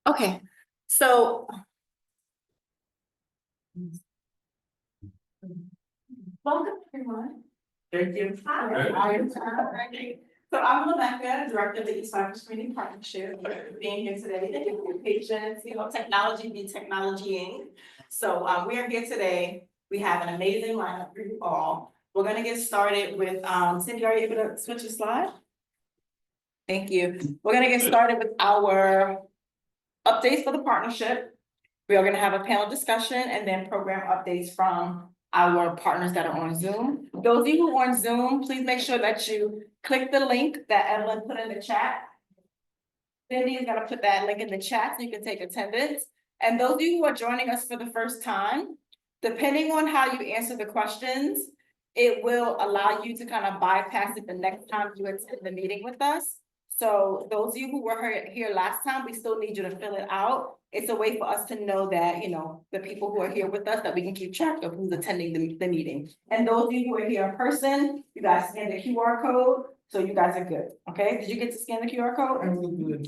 Okay, so. Welcome, everyone. Thank you. Hi. So I'm Rebecca, Director of the East Cypress Community Partnership, being here today. Thank you for your patience, technology be technologying. So we are here today. We have an amazing lineup for you all. We're gonna get started with, Cindy, are you able to switch your slide? Thank you. We're gonna get started with our updates for the partnership. We are gonna have a panel discussion and then program updates from our partners that are on Zoom. Those of you who are on Zoom, please make sure that you click the link that Evelyn put in the chat. Cindy is gonna put that link in the chat so you can take attendance. And those of you who are joining us for the first time, depending on how you answer the questions, it will allow you to kind of bypass it the next time you attend the meeting with us. So those of you who were here last time, we still need you to fill it out. It's a way for us to know that, the people who are here with us, that we can keep track of who's attending the meeting. And those of you who are here in person, you guys scan the QR code, so you guys are good, okay? Did you get to scan the QR code?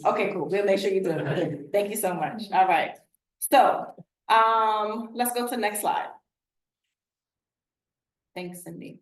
Okay, cool, we'll make sure you do it. Thank you so much, all right. So, let's go to the next slide. Thanks, Cindy.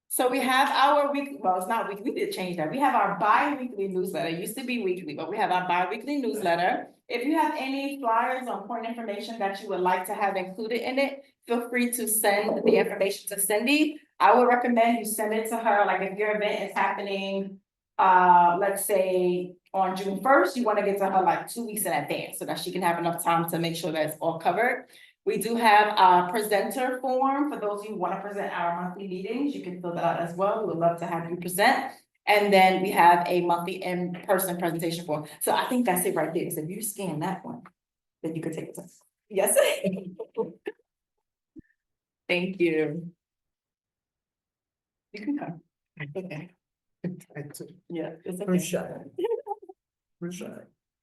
So we have our week, well, it's not weekly, we did change that. We have our bi-weekly newsletter. It used to be weekly, but we have our bi-weekly newsletter. If you have any flyers or important information that you would like to have included in it, feel free to send the information to Cindy. I would recommend you send it to her, like if your event is happening, let's say on June 1st, you want to get to her like 2 weeks in advance so that she can have enough time to make sure that it's all covered. We do have a presenter form for those who want to present our monthly meetings. You can fill that out as well. We would love to have you present. And then we have a monthly in-person presentation form. So I think that's it right there. So if you scan that one, then you could take it. Yes. Thank you. You can come. Okay. Yeah. It's okay. We're shy.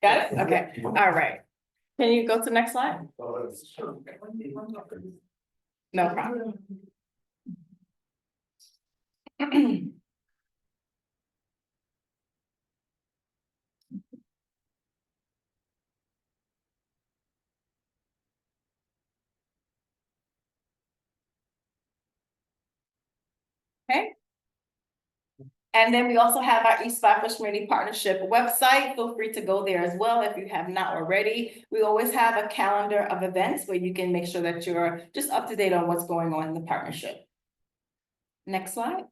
Got it? Okay. All right. Can you go to the next slide? No problem. Okay. And then we also have our East Cypress Community Partnership website. Feel free to go there as well if you have not already. We always have a calendar of events where you can make sure that you're just up to date on what's going on in the partnership. Next slide.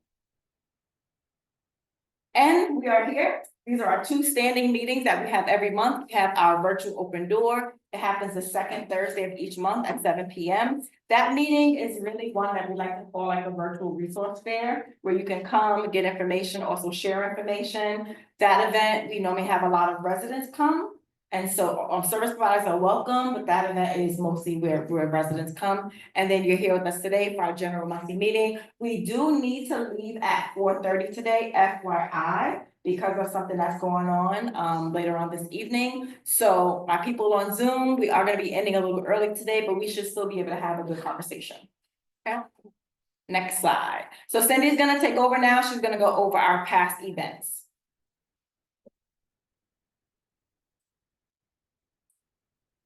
And we are here. These are our 2 standing meetings that we have every month. We have our virtual open door. It happens the second Thursday of each month at 7 p.m. That meeting is really one that we like to call like a virtual resource fair, where you can come, get information, also share information. That event, we normally have a lot of residents come. And so service providers are welcome, but that event is mostly where residents come. And then you're here with us today for our general monthly meeting. We do need to leave at 4:30 today, FYI, because of something that's going on later on this evening. So my people on Zoom, we are going to be ending a little early today, but we should still be able to have a good conversation. Okay. Next slide. So Cindy's going to take over now. She's going to go over our past events.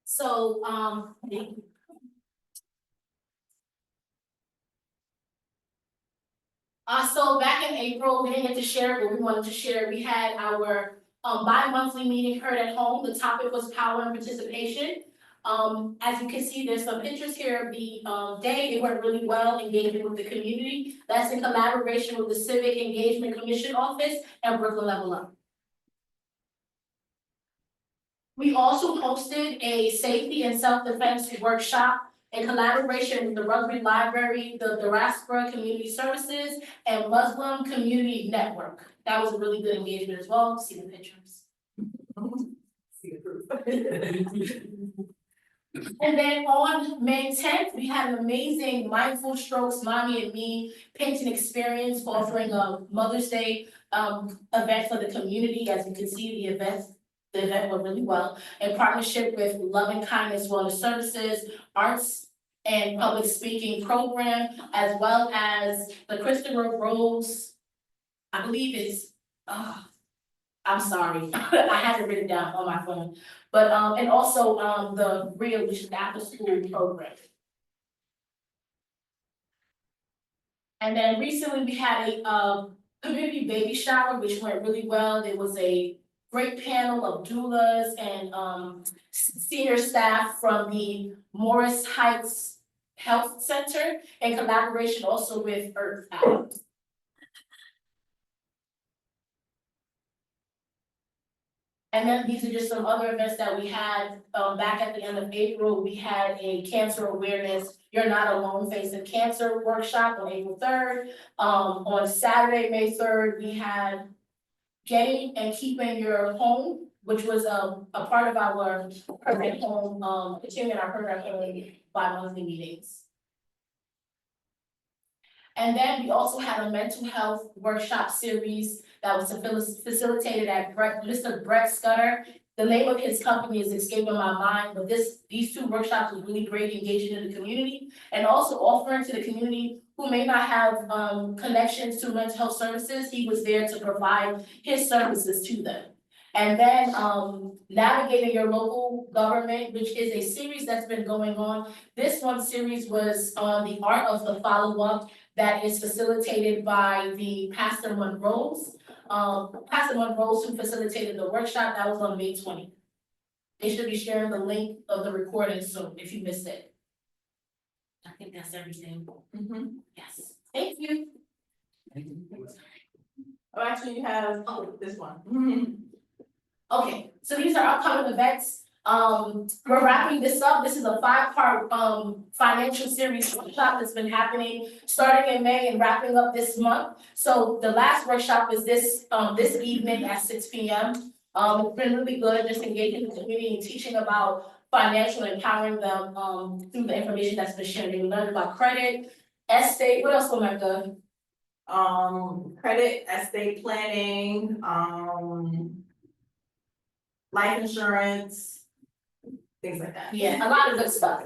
So, so back in April, we didn't get to share, but we wanted to share, we had our bi-monthly meeting Heard at Home. The topic was power and participation. As you can see, there's some pictures here of the day. It went really well, engaging with the community. That's in collaboration with the Civic Engagement Commission Office and Brooklyn Level Up. We also hosted a safety and self-defense workshop in collaboration with the Rugby Library, the Diaspora Community Services, and Muslim Community Network. That was a really good engagement as well. See the pictures. And then on May 10th, we had an amazing Mindful Strokes Mommy and Me painting experience offering a Mother's Day event for the community. As you can see, the event went really well in partnership with Love and Kindness Wellness Services, Arts and Public Speaking Program, as well as the Christopher Rose, I believe it's I'm sorry, I had it written down on my phone, but, and also, the REAL, which is the after school program. And then recently we had a, community baby shower, which went really well, there was a great panel of doulas and, senior staff from the Morris Heights Health Center in collaboration also with Earth Hour. And then these are just some other events that we had, back at the end of April, we had a cancer awareness, You're Not Alone Facing Cancer workshop on April 3rd. On Saturday, May 3rd, we had Getting and Keeping Your Home, which was, a part of our permanent home, continuing our program home bi-monthly meetings. And then we also had a mental health workshop series that was facilitated at Mr. Brett Scudder. The name of his company is escaping my mind, but these two workshops was really great, engaging in the community and also offering to the community who may not have connections to mental health services. He was there to provide his services to them. And then Navigating Your Local Government, which is a series that's been going on. This one series was on the art of the follow-up that is facilitated by the Pastor Monroes. Pastor Monroes, who facilitated the workshop, that was on May 20th. They should be sharing the link of the recording soon, if you missed it. I think that's everything. Yes, thank you. Oh, actually, you have, this one. Okay, so these are upcoming events. We're wrapping this up. This is a 5-part financial series workshop that's been happening starting in May and wrapping up this month. So the last workshop is this evening at 6 p.m. It's been really good, just engaging the community and teaching about financial, empowering them through the information that's been shared. We learned about credit, estate, what else, Omeka? Credit, estate planning, life insurance, things like that. Yeah, a lot of good stuff.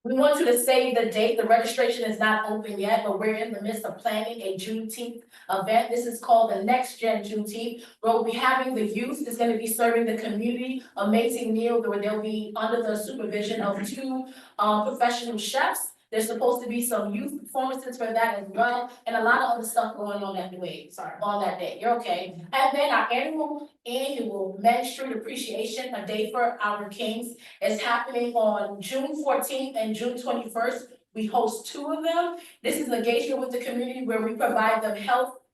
We want you to save the date. The registration is not open yet, but we're in the midst of planning a Juneteenth event. This is called the Next Gen Juneteenth. We'll be having the youth is going to be serving the community amazing meal where they'll be under the supervision of 2 professional chefs. There's supposed to be some youth performances for that as well, and a lot of other stuff going on that day. On that day, you're okay. And then our annual Main Street Appreciation, a day for our kings, is happening on June 14th and June 21st. We host 2 of them. This is engagement with the community where we provide them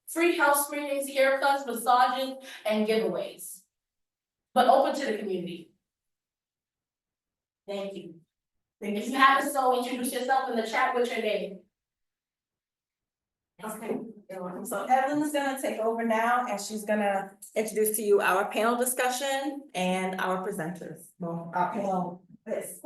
free health screenings, haircuts, massages, and giveaways. But open to the community. Thank you. If you haven't so, introduce yourself in the chat with your name. Okay, you're welcome. So Evelyn is gonna take over now and she's gonna introduce to you our panel discussion and our presenters. Well, our panel, this.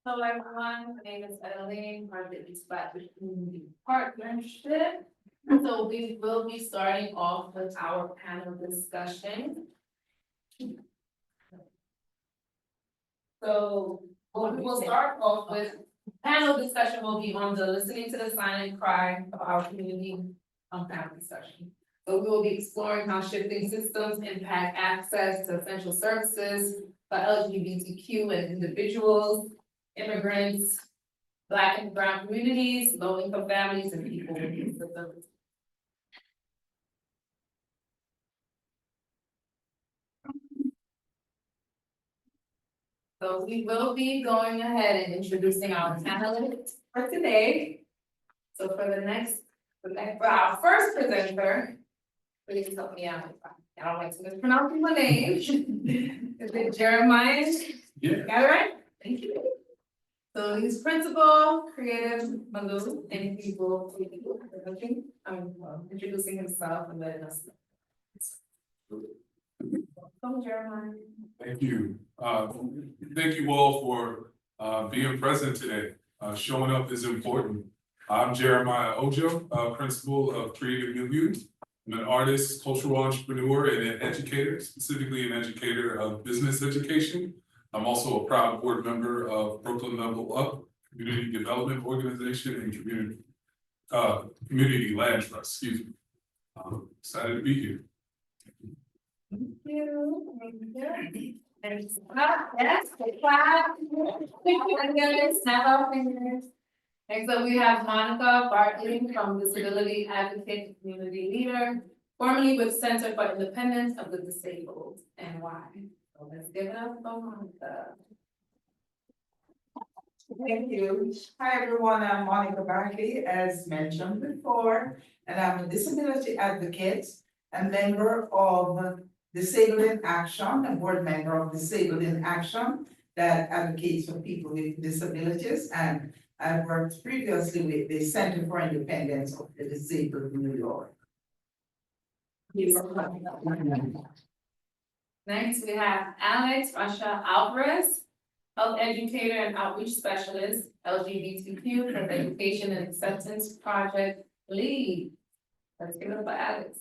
Hello everyone, my name is Adeline, part of the East Flatbush Community Partnership. So we will be starting off with our panel discussion. So what we will start off with, panel discussion will be on the listening to the silent cry of our community panel discussion. So we will be exploring how shifting systems impact access to essential services by LGBTQ and individuals, immigrants, Black and brown communities, low-income families, and people with disabilities. So we will be going ahead and introducing our panelists for today. So for our first presenter, please help me out. I don't like to mispronounce my name. Is it Jeremiah? Yeah. Got it right? Thank you. So he's principal, creative, Malu, and people, introducing himself and letting us know. Welcome, Jeremiah. Thank you. Thank you all for being present today. Showing up is important. I'm Jeremiah Ojo, principal of Creative Milieu. I'm an artist, cultural entrepreneur, and an educator, specifically an educator of business education. I'm also a proud board member of Brooklyn Level Up, community development organization and community land trust, excuse me. I'm excited to be here. Thank you. There's, yes, clap. Fingers, snap our fingers. Next up, we have Monica Bartley from Disability Advocate Community Leader, formerly with Center for Independence of the Disabled, and why. So let's give it up for Monica. Thank you. Hi, everyone. I'm Monica Barkley, as mentioned before, and I'm a disability advocate, a member of Disabled in Action, a board member of Disabled in Action that advocates for people with disabilities, and I worked previously with the Center for Independence of the Disabled in New York. Next, we have Alex Rasha Alvarez, health educator and outreach specialist, LGBTQ for Education and Acceptance Project lead. Let's give it up for Alex.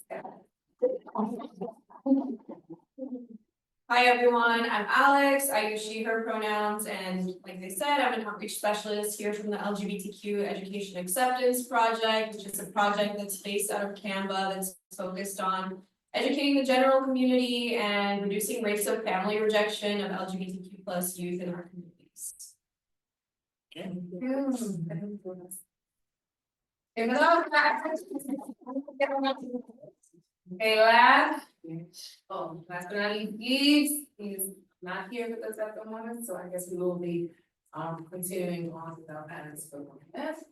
Hi, everyone. I'm Alex. I use she, her pronouns, and like they said, I'm an outreach specialist here from the LGBTQ Education Acceptance Project, which is a project that's based out of Canva that's focused on educating the general community and reducing rates of family rejection of LGBTQ plus youth in our communities. Give it up. Okay, last. Oh, last but not least, Yves, he's not here with us at the moment, so I guess we will be continuing on without Alex for 1 minute.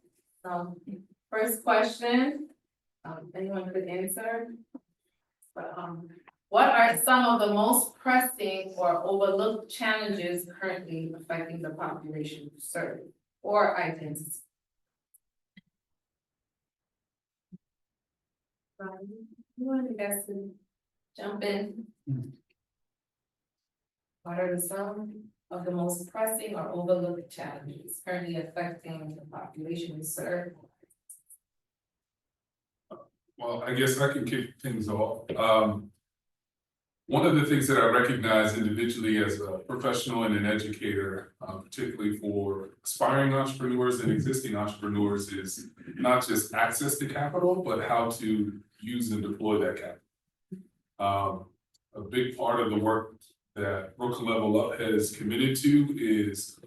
First question, anyone could answer. But what are some of the most pressing or overlooked challenges currently affecting the population you serve or identity? You want to guess and jump in? What are some of the most pressing or overlooked challenges currently affecting the population we serve? Well, I guess I can kick things off. One of the things that I recognize individually as a professional and an educator, particularly for aspiring entrepreneurs and existing entrepreneurs, is not just access to capital, but how to use and deploy that capital. A big part of the work that Brooklyn Level Up has committed to is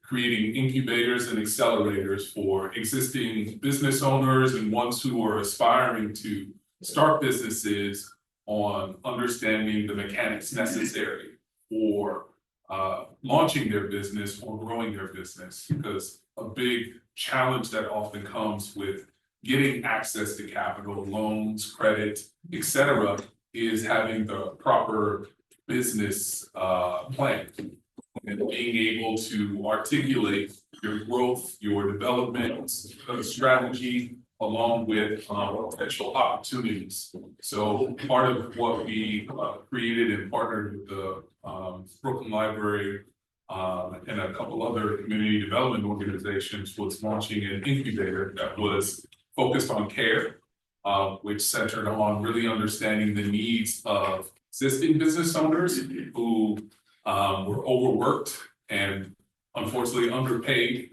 creating incubators and accelerators for existing business owners and ones who are aspiring to start businesses on understanding the mechanics necessary for launching their business or growing their business. Because a big challenge that often comes with getting access to capital, loans, credit, etc., is having the proper business plan and being able to articulate your growth, your development strategy, along with potential opportunities. So part of what we created and partnered with the Brooklyn Library and a couple other community development organizations was launching an incubator that was focused on care, which centered on really understanding the needs of existing business owners who were overworked and unfortunately underpaid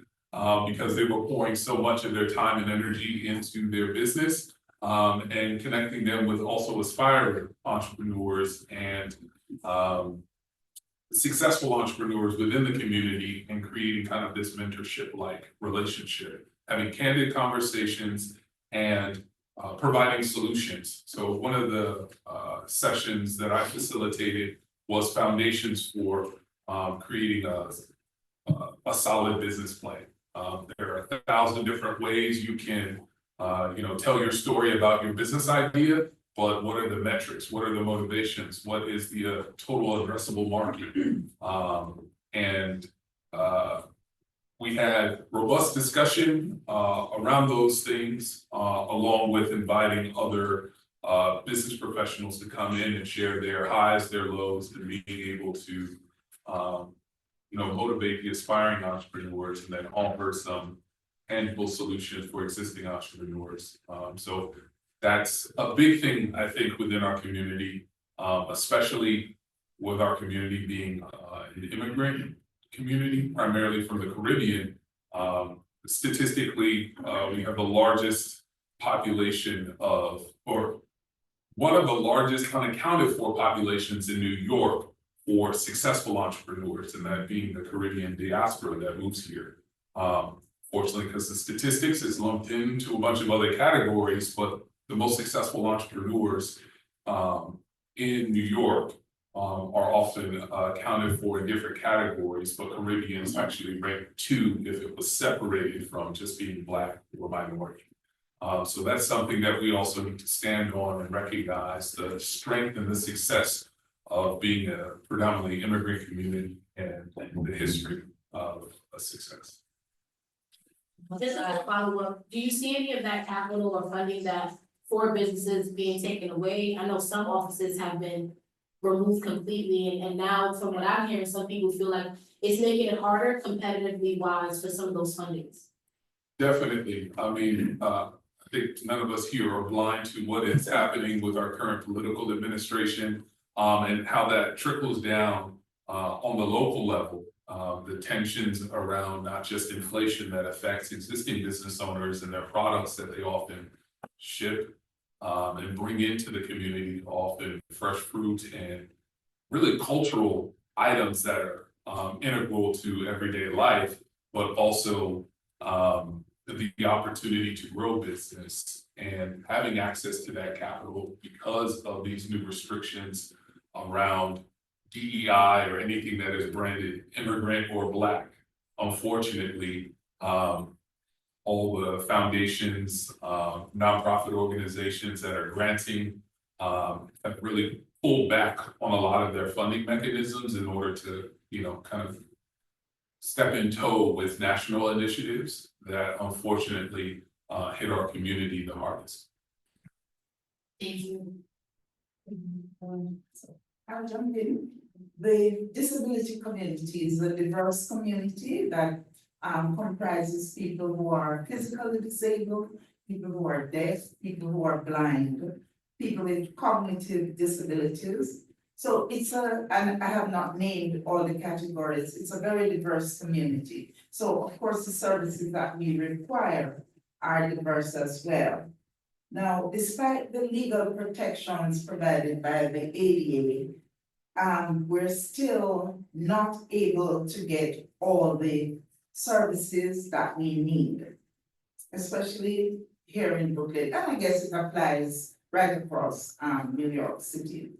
because they were pouring so much of their time and energy into their business, and connecting them with also aspiring entrepreneurs and successful entrepreneurs within the community, and creating kind of this mentorship-like relationship, having candid conversations and providing solutions. So one of the sessions that I facilitated was foundations for creating a solid business plan. There are 1,000 different ways you can, tell your story about your business idea, but what are the metrics? What are the motivations? What is the total addressable market? We had robust discussion around those things, along with inviting other business professionals to come in and share their highs, their lows, and being able to motivate the aspiring entrepreneurs and then offer some tangible solutions for existing entrepreneurs. So That's a big thing, I think, within our community, especially with our community being an immigrant community, primarily from the Caribbean. Statistically, we have the largest population of, or one of the largest unaccounted for populations in New York for successful entrepreneurs, and that being the Caribbean diaspora that moves here. Fortunately, because the statistics is lumped into a bunch of other categories, but the most successful entrepreneurs in New York are often accounted for in different categories, but Caribbeans actually rank 2 if it was separated from just being Black or minority. So that's something that we also need to stand on and recognize the strength and the success of being a predominantly immigrant community and the history of a success. Just a follow-up, do you see any of that capital or funding that for businesses being taken away? I know some offices have been removed completely, and now from what I'm hearing, some people feel like it's making it harder competitively wise for some of those fundings. Definitely. I mean, I think none of us here are blind to what is happening with our current political administration, and how that trickles down on the local level. The tensions around not just inflation that affects existing business owners and their products that they often ship and bring into the community, often fresh fruit and really cultural items that are integral to everyday life, but also the opportunity to grow business and having access to that capital because of these new restrictions around DEI or anything that is branded immigrant or Black. Unfortunately, all the foundations, nonprofit organizations that are granting have really pulled back on a lot of their funding mechanisms in order to, kind of step in tow with national initiatives that unfortunately hit our community the hardest. Thank you. I'll jump in. The disability community is a diverse community that comprises people who are physically disabled, people who are deaf, people who are blind, people with cognitive disabilities. So it's and I have not named all the categories, it's a very diverse community. So of course, the services that we require are diverse as well. Now, despite the legal protections provided by the ADA, we're still not able to get all the services that we need, especially here in Brooklyn, and I guess it applies right across New York City.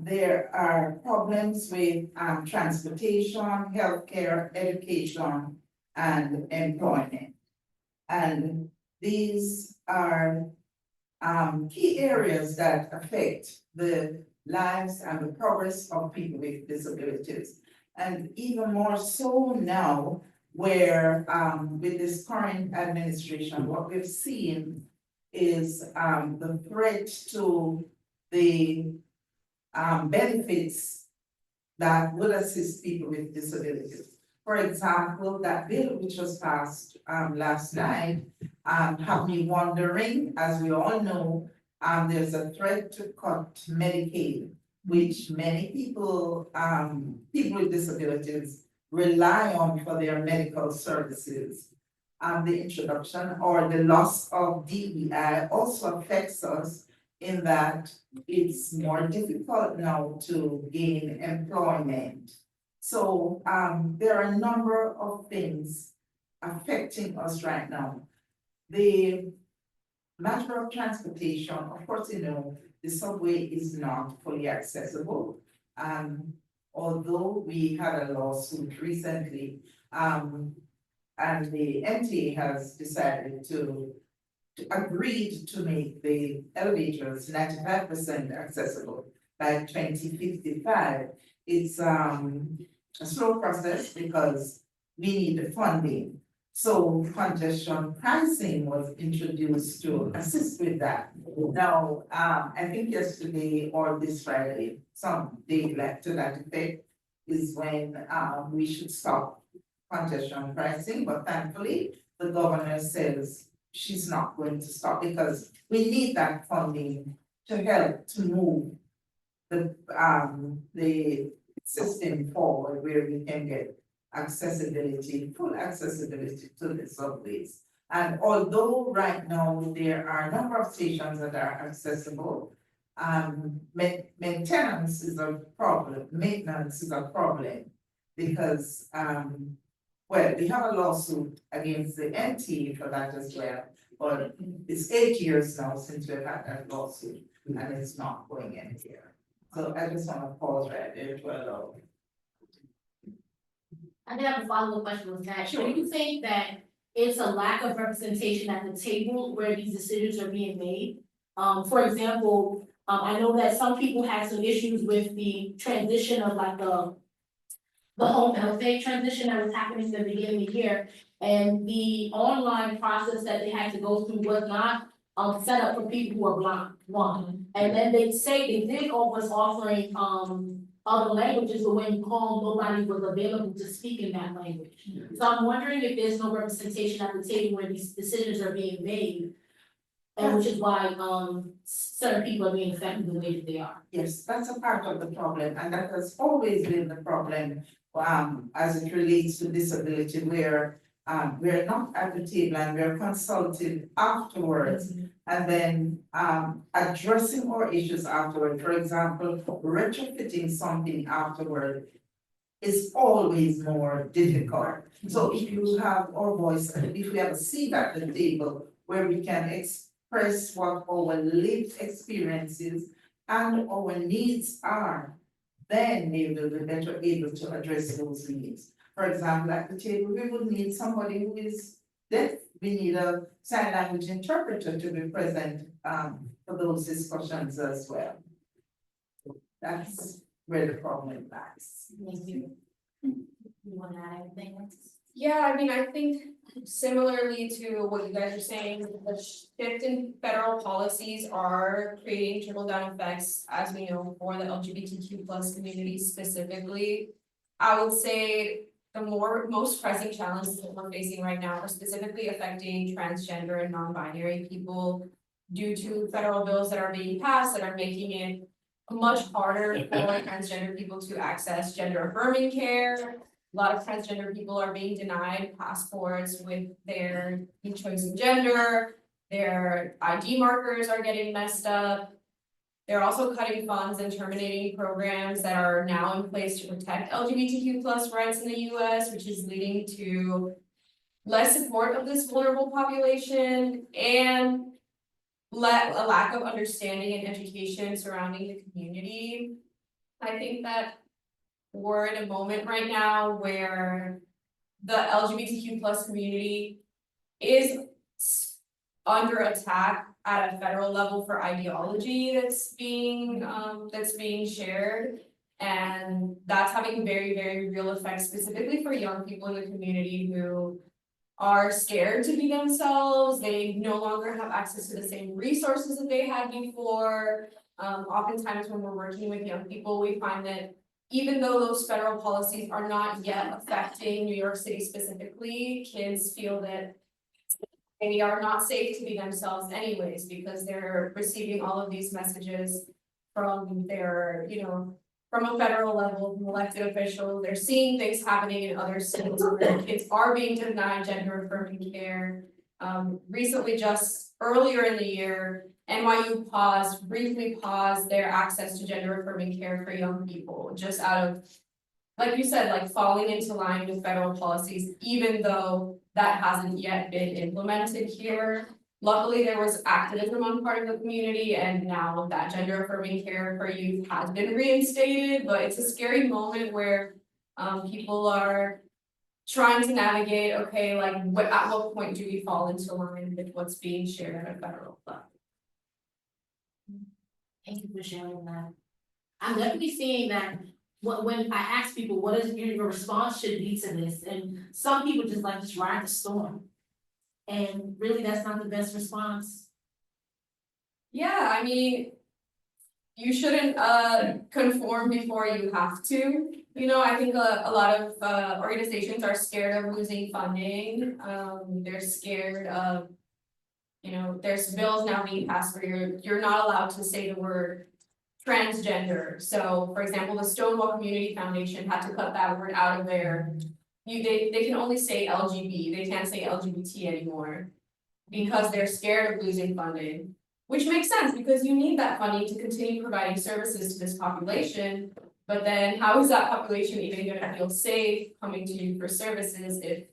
There are problems with transportation, healthcare, education, and employment. And these are key areas that affect the lives and the progress of people with disabilities. And even more so now, where with this current administration, what we've seen is the threat to the benefits that will assist people with disabilities. For example, that bill which was passed last night have me wondering, as we all know, there's a threat to cut Medicaid, which many people, people with disabilities rely on for their medical services. The introduction or the loss of DEI also affects us in that it's more difficult now to gain employment. So there are a number of things affecting us right now. The matter of transportation, of course, the subway is not fully accessible. Although we had a lawsuit recently, and the MTA has decided to agreed to make the elevators 95% accessible by 2055. It's a slow process because we need the funding. So congestion pricing was introduced to assist with that. Now, I think yesterday or this Friday, some day like to that effect, is when we should stop congestion pricing, but thankfully the governor says she's not going to stop because we need that funding to help to move the system forward where we can get accessibility, full accessibility to the subways. And although right now there are a number of stations that are accessible, maintenance is a problem, maintenance is a problem. Because, well, we have a lawsuit against the NT for that as well, but it's 8 years now since we've had that lawsuit, and it's not going anywhere. So I just wanna pause right there to allow. I did have a follow-up question with that. Do you think that it's a lack of representation at the table where these decisions are being made? For example, I know that some people had some issues with the transition of like the home health aid transition that was happening in the beginning of the year. And the online process that they had to go through was not set up for people who are blind, one. And then they say they did was offering other languages, but when you called, nobody was available to speak in that language. So I'm wondering if there's no representation at the table where these decisions are being made. And which is why certain people are being affected the way that they are. Yes, that's a part of the problem, and that has always been the problem, as it relates to disability, where we're not at the table and we're consulted afterwards. And then, addressing our issues afterward, for example, retrofitting something afterward is always more difficult. So if you have our voice, and if we have a seat at the table where we can express what our lived experiences and our needs are, then we will be better able to address those needs. For example, at the table, we would need somebody who is deaf. We need a sign language interpreter to be present for those discussions as well. That's where the problem lies. Thank you. You wanna add anything else? Yeah, I mean, I think similarly to what you guys are saying, the shift in federal policies are creating trickle down effects, as we know, for the LGBTQ plus community specifically. I would say the most pressing challenges that we're facing right now are specifically affecting transgender and non-binary people due to federal bills that are being passed that are making it much harder for transgender people to access gender affirming care. A lot of transgender people are being denied passports with their choice of gender, their ID markers are getting messed up. They're also cutting funds and terminating programs that are now in place to protect LGBTQ plus rights in the US, which is leading to less support of this vulnerable population and a lack of understanding and education surrounding the community. I think that we're in a moment right now where the LGBTQ plus community is under attack at a federal level for ideology that's being shared. And that's having very, very real effects specifically for young people in the community who are scared to be themselves. They no longer have access to the same resources that they had before. Oftentimes when we're working with young people, we find that even though those federal policies are not yet affecting New York City specifically, kids feel that they are not safe to be themselves anyways, because they're receiving all of these messages from their, from a federal level, from elected officials. They're seeing things happening in other cities where kids are being denied gender affirming care. Recently, just earlier in the year, NYU briefly paused their access to gender affirming care for young people, just out of, like you said, like falling into line with federal policies, even though that hasn't yet been implemented here. Luckily, there was activism on part of the community, and now that gender affirming care for youth has been reinstated, but it's a scary moment where people are trying to navigate, okay, like at what point do we fall into line with what's being shared at a federal level? Thank you for sharing that. I'm definitely seeing that when I ask people, what is your response should be to this, and some people just like to ride the storm. And really, that's not the best response. Yeah, I mean, you shouldn't conform before you have to. I think a lot of organizations are scared of losing funding. They're scared of You know, there's bills now being passed where you're not allowed to say the word transgender. So for example, the Stonewall Community Foundation had to cut that word out of their. They can only say LGB, they can't say LGBT anymore. Because they're scared of losing funding. Which makes sense, because you need that funding to continue providing services to this population. But then how is that population even gonna feel safe coming to you for services if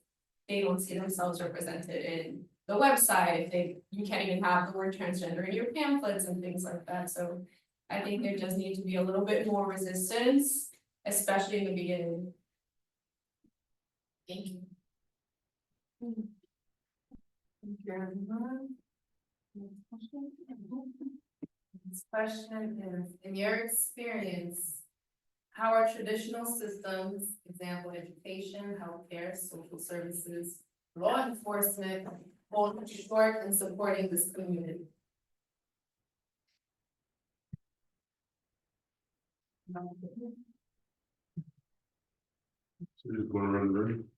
they don't see themselves represented in the website, if you can't even have the word transgender in your pamphlets and things like that, so. I think there does need to be a little bit more resistance, especially in the beginning. Thank you. Thank you, everyone. Next question? This question is, in your experience, how are traditional systems, example, education, healthcare, social services, law enforcement, falling short in supporting this community? So just wanna run the room.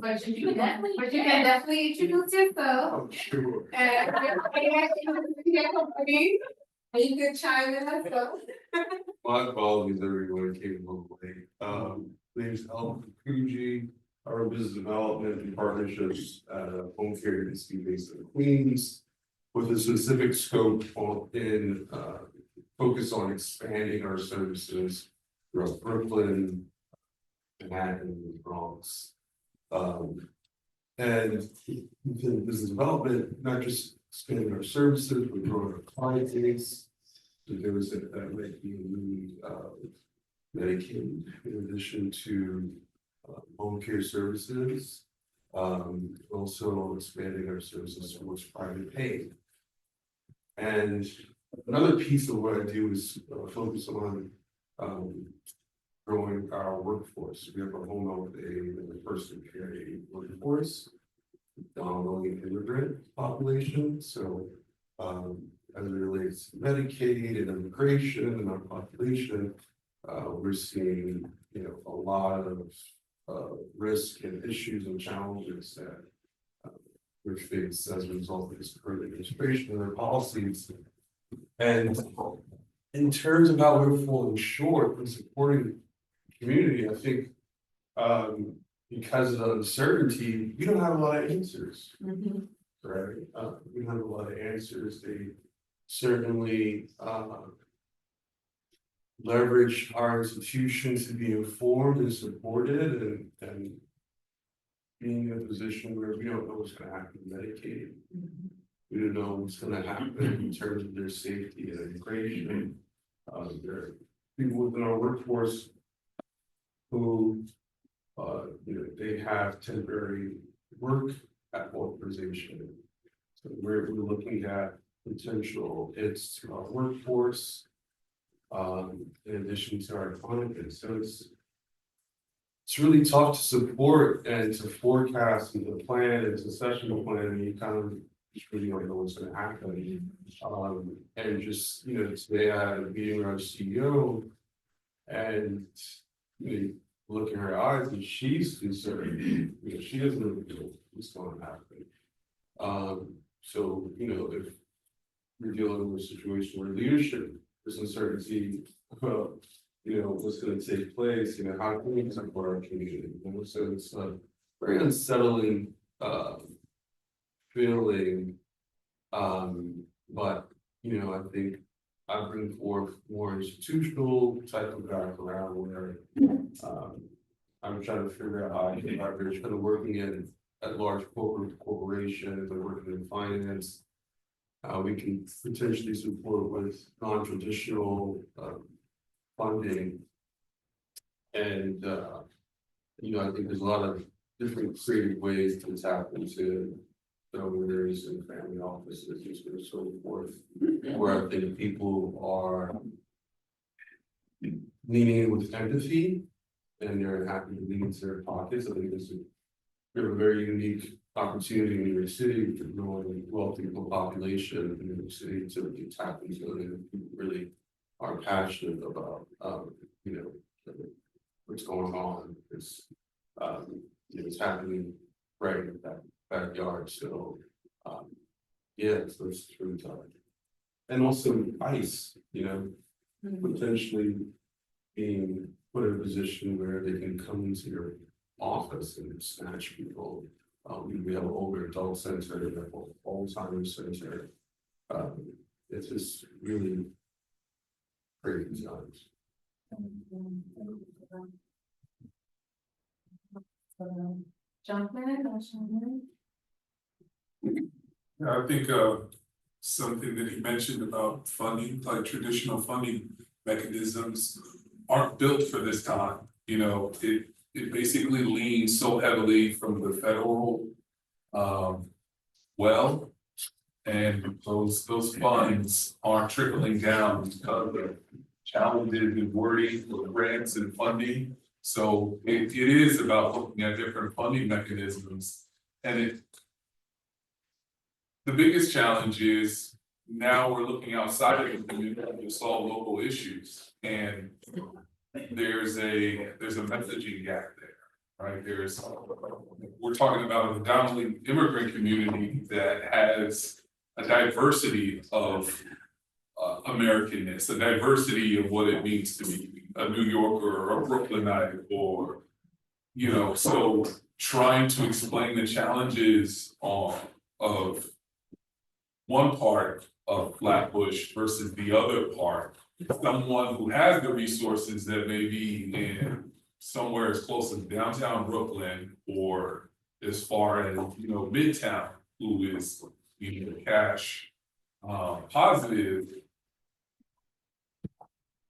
But you can definitely introduce yourself. Oh, sure. And you can chime in as well. My apologies, everyone came a little late. Name's Alan Fuji, our business development and partnerships at Home Care Agency based in Queens. With a specific scope focus on expanding our services throughout Brooklyn, Manhattan, and Bronx. And within business development, not just expanding our services, but growing our client base. So there was that might be need Medicaid in addition to home care services. Also expanding our services towards private pay. And another piece of what I do is focus on growing our workforce. We have a home health aide and a personal care aide workforce. Dominantly immigrant population, so as it relates to Medicaid and immigration and our population, we're seeing, you know, a lot of risk and issues and challenges that we're faced as a result of this current administration and their policies. And in terms of how we're falling short in supporting the community, I think because of the uncertainty, we don't have a lot of answers. Right, we don't have a lot of answers. They certainly leverage our institutions to be informed and supported and being in a position where we don't know what's gonna happen with Medicaid. We don't know what's gonna happen in terms of their safety and immigration. There are people within our workforce who you know, they have temporary work at authorization. So we're looking at potential hits to our workforce. In addition to our client base, so it's really tough to support and to forecast and to plan and to sessional plan, and you kind of just really don't know what's gonna happen. And just, you know, today I had a meeting with our CEO and you know, look in her eyes and she's concerned, you know, she doesn't know what's going to happen. So, you know, if we're dealing with a situation where leadership is uncertainty, well, you know, what's going to take place, you know, how can we support our community? And so it's a very unsettling feeling. But, you know, I think I bring forth more institutional type of background where I'm trying to figure out how I can leverage kind of working at large corporations and working in finance. We can potentially support with non-traditional funding. And you know, I think there's a lot of different creative ways to tap into donors and family offices and so forth, where I think people are leaning in with empathy and they're happy to lean into their pockets. I think we have a very unique opportunity in New York City with a growing wealthy population in New York City to tap into it, and people really are passionate about you know, what's going on. It's you know, it's happening right backyard, so, yeah, so it's really tough. And also ice, you know, potentially being put in a position where they can come into your office and snatch people. We have an older adult center, we have an Alzheimer's center. It's just really crazy times. I think something that he mentioned about funding, like traditional funding mechanisms aren't built for this time. You know, it basically leans so heavily from the federal well. And those funds aren't trickling down because of challenges in wording of grants and funding. So it is about looking at different funding mechanisms. And the biggest challenge is now we're looking outside of the community to solve local issues. And there's a messaging gap there, right? We're talking about a predominantly immigrant community that has a diversity of Americanness, a diversity of what it means to be a New Yorker or a Brooklynite, or, you know, so trying to explain the challenges of one part of Flatbush versus the other part. Someone who has the resources that may be in somewhere as close as downtown Brooklyn or as far as, you know, Midtown, who is, you know, cash positive,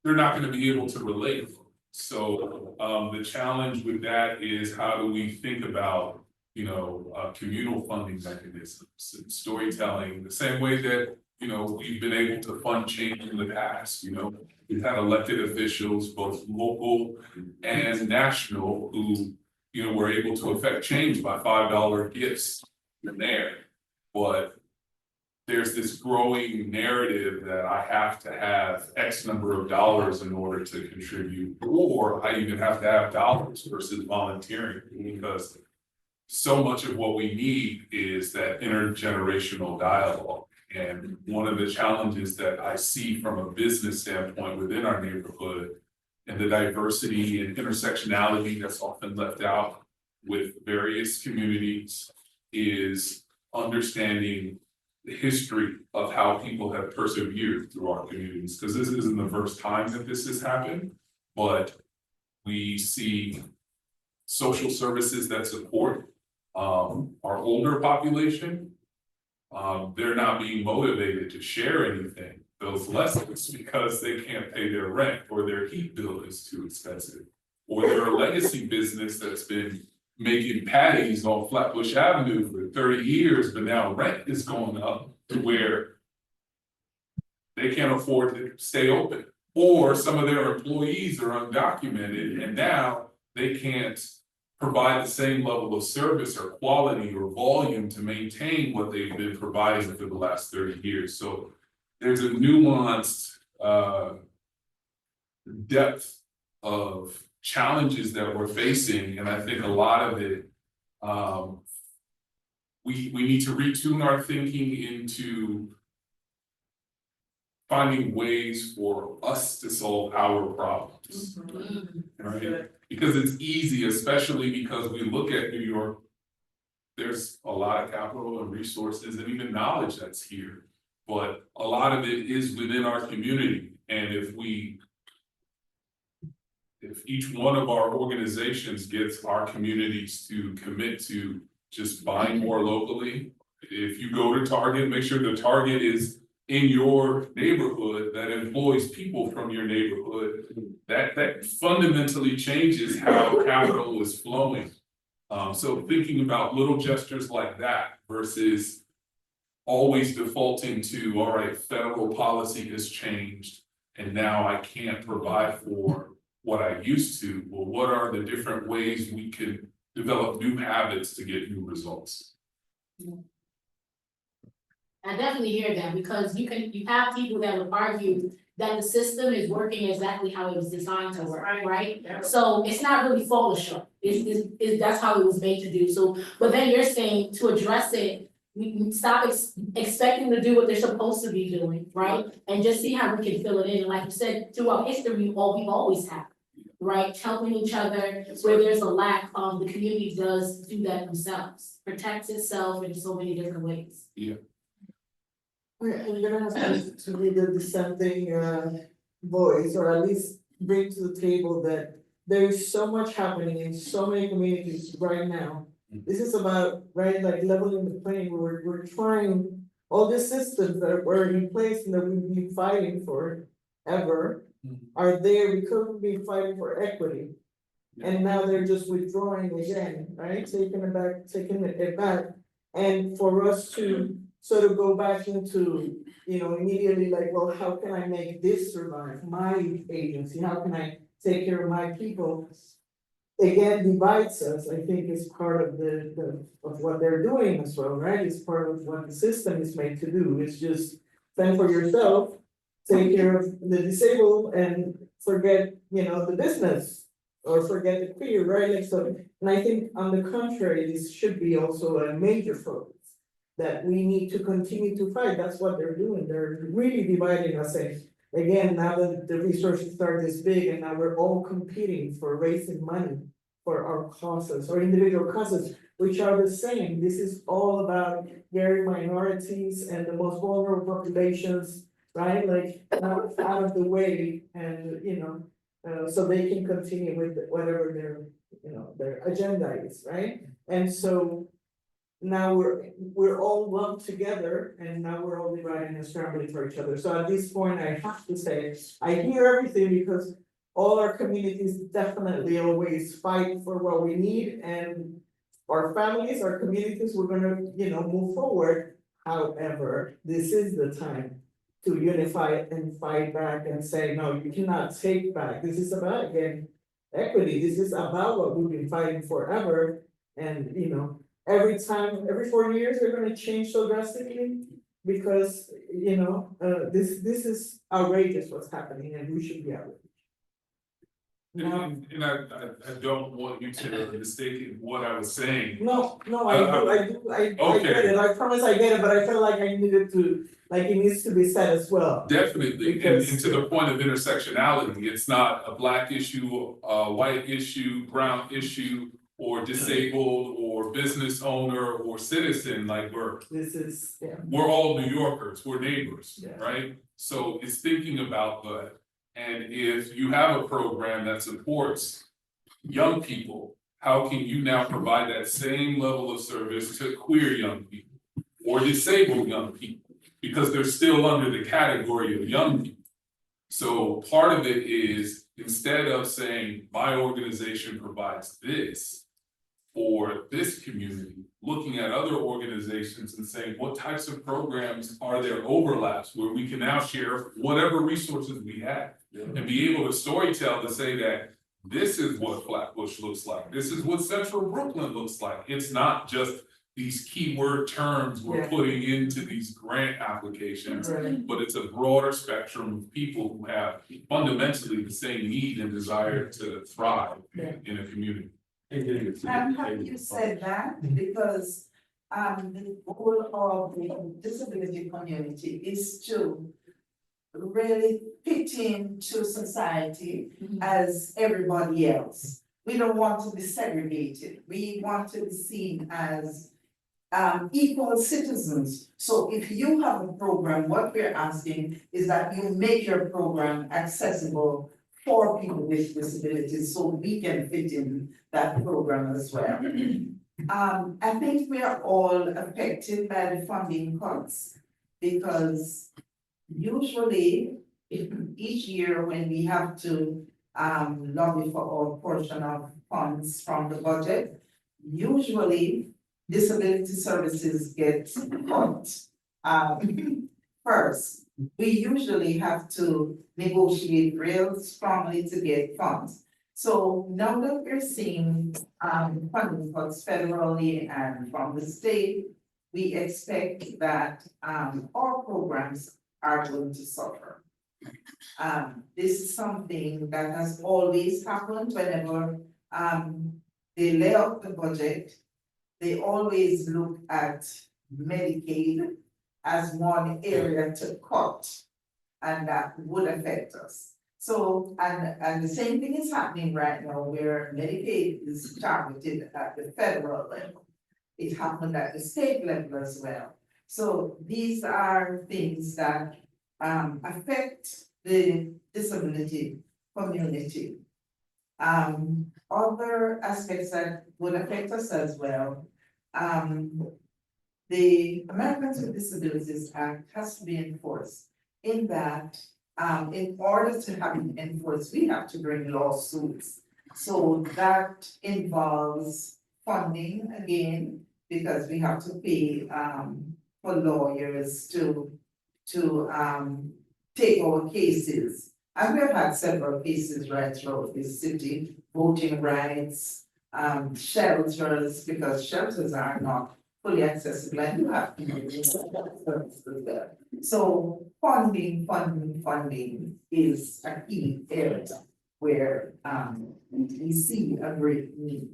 they're not going to be able to relate. So the challenge with that is, how do we think about, you know, communal funding mechanisms and storytelling, the same way that, you know, we've been able to fund change in the past. You know, we've had elected officials, both local and national, who, you know, were able to affect change by $5 gifts in there. But there's this growing narrative that I have to have X number of dollars in order to contribute, or I even have to have dollars versus volunteering, because so much of what we need is that intergenerational dialogue. And one of the challenges that I see from a business standpoint within our neighborhood, and the diversity and intersectionality that's often left out with various communities, is understanding the history of how people have persevered through our communities. Because this isn't the first time that this has happened, but we see social services that support our older population. They're not being motivated to share anything, those lessons, because they can't pay their rent, or their heat bill is too expensive, or they're a legacy business that's been making patties on Flatbush Avenue for 30 years, but now rent is going up to where they can't afford to stay open. Or some of their employees are undocumented, and now they can't provide the same level of service or quality or volume to maintain what they've been providing for the last 30 years. So there's a nuanced depth of challenges that we're facing, and I think a lot of it, we need to retune our thinking into finding ways for us to solve our problems. Right? Because it's easy, especially because we look at New York, there's a lot of capital and resources and even knowledge that's here, but a lot of it is within our community. And if each one of our organizations gets our communities to commit to just buying more locally, if you go to Target, make sure the Target is in your neighborhood that employs people from your neighborhood, that fundamentally changes how capital is flowing. So thinking about little gestures like that versus always defaulting to, all right, federal policy has changed and now I can't provide for what I used to. Well, what are the different ways we can develop new habits to get new results? I definitely hear that, because you have people that would argue that the system is working exactly how it was designed to work, right? So it's not really fall short. That's how it was made to do, so, but then you're saying to address it, we can stop expecting to do what they're supposed to be doing, right? And just see how we can fill it in, and like you said, throughout history, we've always had, right, helping each other, where there's a lack, the community does do that themselves, protects itself in so many different ways. We're gonna have to be the dissenting voice, or at least bring to the table that there is so much happening in so many communities right now. This is about, right, like leveling the playing, we're trying, all the systems that were in place and that we've been fighting for ever are there because we've been fighting for equity. And now they're just withdrawing again, right, taking it back, and for us to sort of go back into, immediately like, well, how can I make this survive, my agency, how can I take care of my people? Again, divides us, I think is part of of what they're doing as well, right? It's part of what the system is made to do, it's just fend for yourself, take care of the disabled and forget, the business. Or forget the queer, right? Like so, and I think on the contrary, this should be also a major focus. That we need to continue to fight, that's what they're doing, they're really dividing us, and again, now that the resources are this big and now we're all competing for raising money. For our causes or individual causes, which are the same, this is all about very minorities and the most vulnerable populations, right, like out of the way and, so they can continue with whatever their agenda is, right? And so now we're all lumped together and now we're all dividing and scrambling for each other. So at this point, I have to say, I hear everything because all our communities definitely always fight for what we need and our families, our communities, we're gonna, move forward. However, this is the time to unify and fight back and say, no, you cannot take back. This is about, again, equity. This is about what we've been fighting forever. And, every 4 years, they're gonna change so drastically because, this is outrageous what's happening and we should be outraged. And I don't want you to mistake what I was saying. No, I get it, I promise I get it, but I felt like I needed to, like, it needs to be said as well. Definitely, and to the point of intersectionality, it's not a black issue, a white issue, brown issue, or disabled, or business owner, or citizen, like we're all New Yorkers, we're neighbors, Yeah. right? So it's thinking about that, and if you have a program that supports young people, how can you now provide that same level of service to queer young people or disabled young people? Because they're still under the category of young people. So part of it is, instead of saying, my organization provides this for this community, looking at other organizations and saying, what types of programs are there overlaps where we can now share whatever resources we have? And be able to storytell to say that this is what Flatbush looks like, this is what Central Brooklyn looks like. It's not just these keyword terms we're putting into these grant applications, but it's a broader spectrum of people who have fundamentally the same need and desire to thrive in a community. I'm happy you said that because the goal of the disability community is to really fit into society as everybody else. We don't want to be segregated. We want to be seen as equal citizens. So if you have a program, what we're asking is that you make your program accessible for people with disabilities so we can fit in that program as well. I think we are all affected by the funding cuts because usually each year when we have to lobby for our portion of funds from the budget, usually disability services get cut first. We usually have to negotiate real strongly to get funds. So now that we're seeing funding cuts federally and from the state, we expect that our programs are going to suffer. This is something that has always happened whenever they lay out the budget, they always look at Medicaid as one area to cut. And that would affect us. So, and the same thing is happening right now where Medicaid is targeted at the federal level. It happened at the state level as well. So these are things that affect the disability community. Other aspects that would affect us as well. The Americans with Disabilities Act has to be enforced in that, in order to have it enforced, we have to bring lawsuits. So that involves funding again, because we have to pay for lawyers to take our cases. And we've had several cases right throughout this city, voting rights, shelters, because shelters are not fully accessible and you have to use services there. So funding is a key area where we see a great need.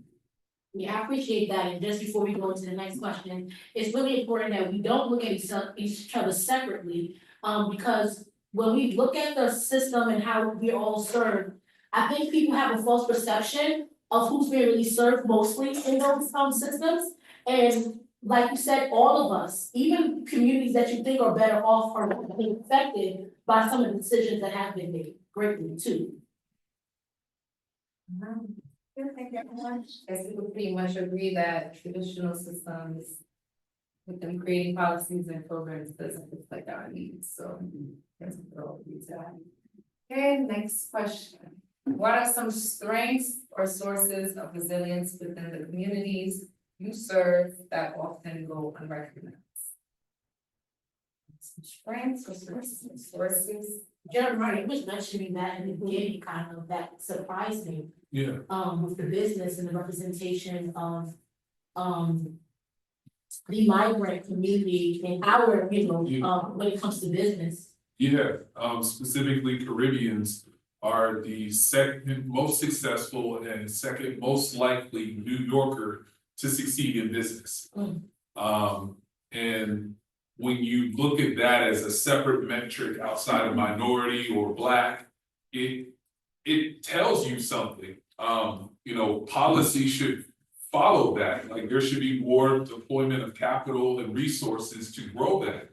Yeah, I appreciate that, and just before we go into the next question, it's really important that we don't look at each other separately. Because when we look at the system and how we're all served, I think people have a false perception of who's being really served mostly in those systems. And like you said, all of us, even communities that you think are better off, are being affected by some of the decisions that have been made greatly too. Thank you everyone. I think we pretty much agree that traditional systems with them creating policies and programs doesn't reflect our needs, so that's what we'll agree to that. Okay, next question. What are some strengths or sources of resilience within the communities you serve that often go unrecognized? Some strengths or sources. Jeremiah, you was mentioning that in the beginning, kind of, that surprised me. Yeah. With the business and the representation of, the migrant community in our, when it comes to business. Yeah, specifically Caribbeans are the second most successful and second most likely New Yorker to succeed in business. And when you look at that as a separate metric outside of minority or Black, it tells you something. Policy should follow that. Like there should be more deployment of capital and resources to grow that.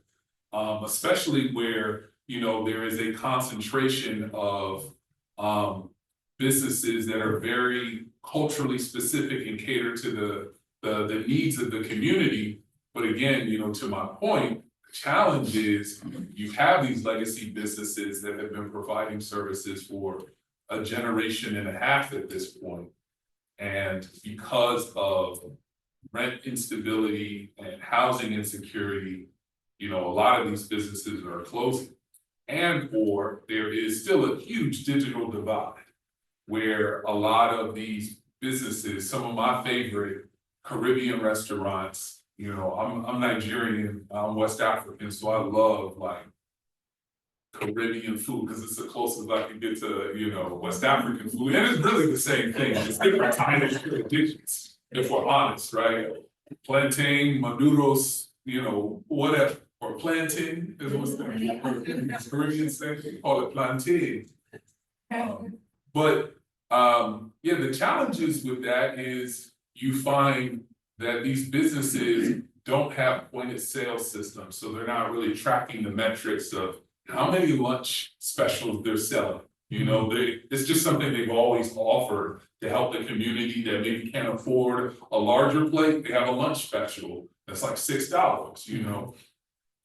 Especially where, there is a concentration of businesses that are very culturally specific and cater to the needs of the community. But again, to my point, the challenge is you have these legacy businesses that have been providing services for a generation and a half at this point. And because of rent instability and housing insecurity, a lot of these businesses are closing. Or there is still a huge digital divide where a lot of these businesses, some of my favorite Caribbean restaurants, I'm Nigerian, I'm West African, so I love like Caribbean food because it's the closest I can get to, West African food. And it's really the same thing, it's different kinds of dishes, if we're honest, right? Plantain, maduros, whatever. Or plantain is what's the Caribbean say, they call it plantain. But the challenges with that is you find that these businesses don't have point of sale systems, so they're not really tracking the metrics of how many lunch specials they're selling. It's just something they've always offered to help the community that maybe can't afford a larger plate. They have a lunch special that's like $6,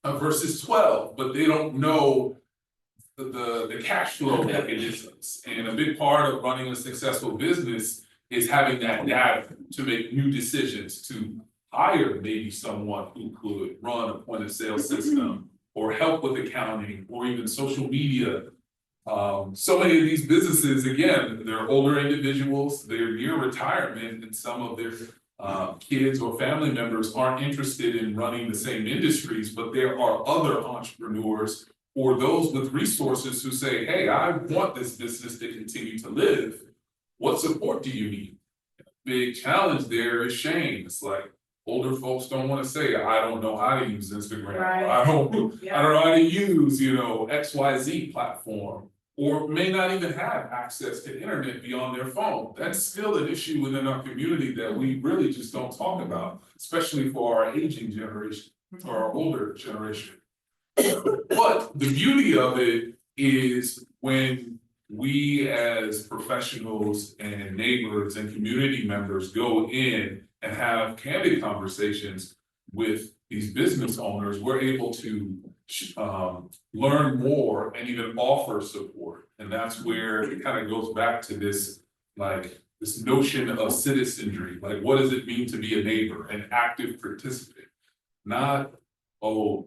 versus 12, but they don't know the cash flow mechanisms. And a big part of running a successful business is having that data to make new decisions, to hire maybe someone who could run a point of sale system or help with accounting or even social media. So many of these businesses, again, they're older individuals, they're near retirement, and some of their kids or family members aren't interested in running the same industries, but there are other entrepreneurs or those with resources who say, hey, I want this business to continue to live. What support do you need? big challenge there is shame. It's like older folks don't wanna say, I don't know how to use Instagram. Right. I don't know how to use, XYZ platform. Or may not even have access to internet beyond their phone. That's still an issue within our community that we really just don't talk about, especially for our aging generation or our older generation. But the beauty of it is when we as professionals and neighbors and community members go in and have candid conversations with these business owners, we're able to learn more and even offer support. And that's where it kind of goes back to this, this notion of citizenry. Like, what does it mean to be a neighbor, an active participant? Not,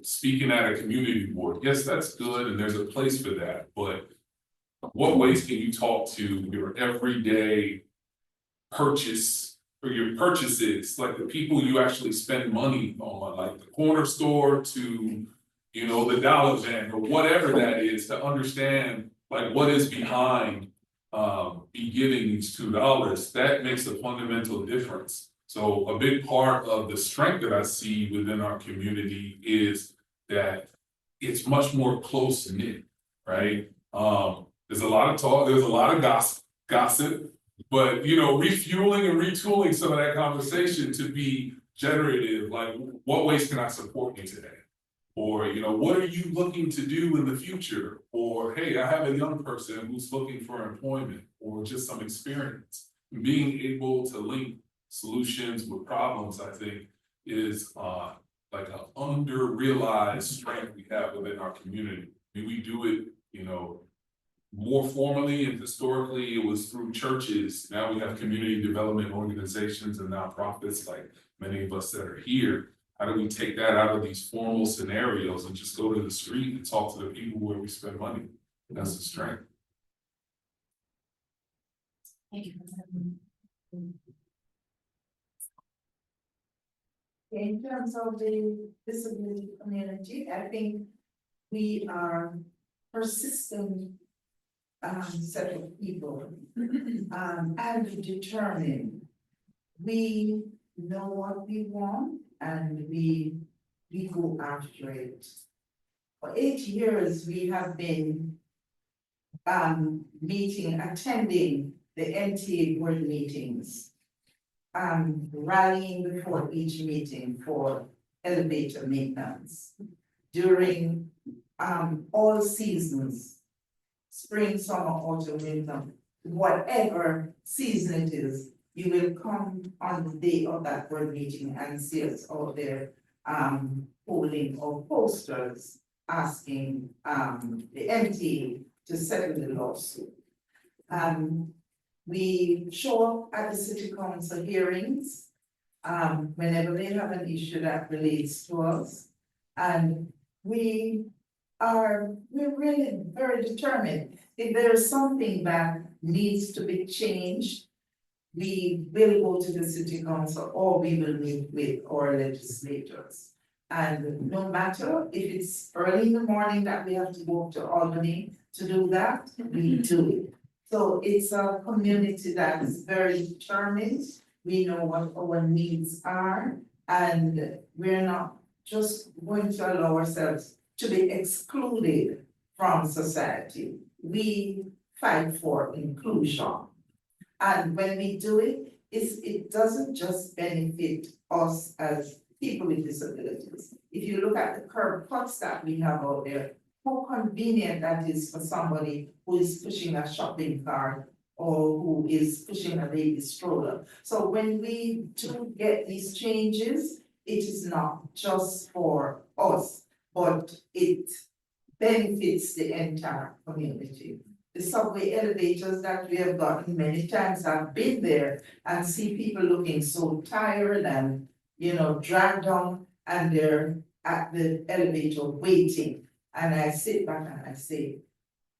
speaking at a community board. Yes, that's good, and there's a place for that, but what ways can you talk to your everyday purchase or your purchases, like the people you actually spend money on, like the corner store to, the Dollar General or whatever that is, to understand like what is behind me giving these $2, that makes a fundamental difference. So a big part of the strength that I see within our community is that it's much more close knit, right? There's a lot of talk, there's a lot of gossip, but refueling and retooling some of that conversation to be generative, like what ways can I support you today? Or, what are you looking to do in the future? Or, hey, I have a young person who's looking for employment or just some experience. Being able to link solutions with problems, I think, is like an under-realized strength we have within our community. I mean, we do it, more formally and historically, it was through churches. Now we have community development organizations and nonprofits like many of us that are here. How do we take that out of these formal scenarios and just go to the street and talk to the people where we spend money? That's the strength. Thank you. In terms of the disability community, I think we are persistent set of people and determined. We know what we want and we go after it. For 8 years, we have been attending the NTA board meetings, rallying before each meeting for elevator maintenance during all seasons. Spring, summer, autumn, winter, whatever season it is, you will come on the day of that board meeting and see us out there holding our posters asking the MTA to settle the lawsuit. We show up at the city council hearings whenever they have an issue that relates to us, and we're really very determined. If there is something that needs to be changed, we will go to the city council or we will meet with our legislators. And no matter if it's early in the morning that we have to go to Albany to do that, we do it. So it's a community that is very determined. We know what our needs are, and we're not just going to allow ourselves to be excluded from society. We fight for inclusion. And when we do it, it doesn't just benefit us as people with disabilities. If you look at the curb cuts that we have out there, how convenient that is for somebody who is pushing a shopping cart or who is pushing a baby stroller. So when we do get these changes, it is not just for us, but it benefits the entire community. The subway elevators that we have gotten many times, I've been there and see people looking so tired and, dragged down, and they're at the elevator waiting. And I sit back and I say,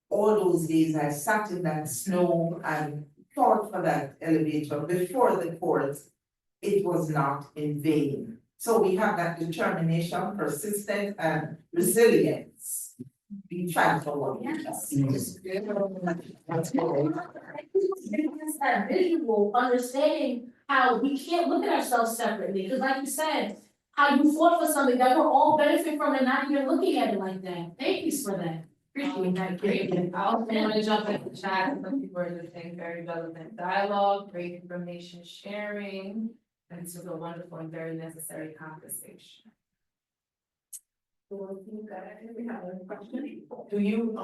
all those days I sat in that snow and fought for that elevator before the courts, it was not in vain. So we have that determination, persistence, and resilience. We fight for what we want. That visual, understanding how we can't look at ourselves separately, because like you said, how you fought for something that we're all benefit from and not even looking at it like that. Thank you for that. Appreciate that. Great, I also want to jump in the chat, and some people are just saying very relevant dialogue, great information sharing, and it's a wonderful and very necessary conversation. We have a question. Do you,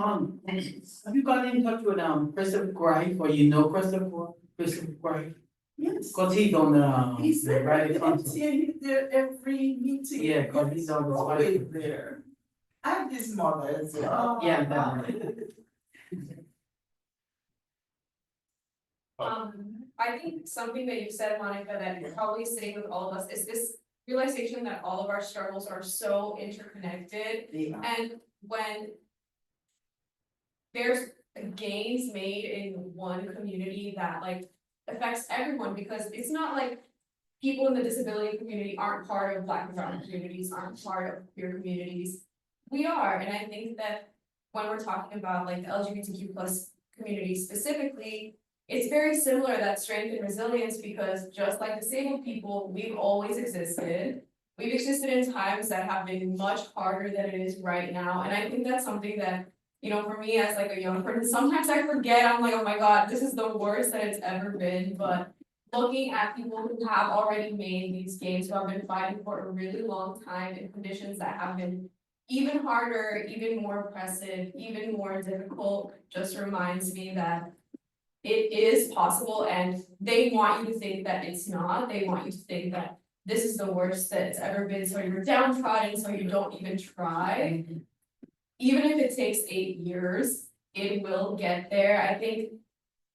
have you gotten in touch with, Christopher Grife, or you know Christopher Grife? Yes. Cause he's on the, He's the there, Rally yes, Council. yeah, he's there every meeting. Yeah, 'cause he's on the Always side. there. And his mother as well. Yeah, that I think something that you said, Monica, that you're probably sitting with all of us is this realization that all of our struggles are so interconnected. Yeah. And when there's gains made in one community that like affects everyone, because it's not like people in the disability community aren't part of Black and brown communities, aren't part of queer communities. We are, and I think that when we're talking about like the LGBTQ plus community specifically, it's very similar, that strength and resilience, because just like disabled people, we've always existed. We've existed in times that have been much harder than it is right now, and I think that's something that, you know, for me as like a young person, sometimes I forget, I'm like, oh my god, this is the worst that it's ever been, but looking at people who have already made these gains, who have been fighting for a really long time in conditions that have been even harder, even more oppressive, even more difficult, just reminds me that it is possible, and they want you to think that it's not. They want you to think that this is the worst that it's ever been, so you're downtrodden, so you don't even try. Even if it takes 8 years, it will get there. I think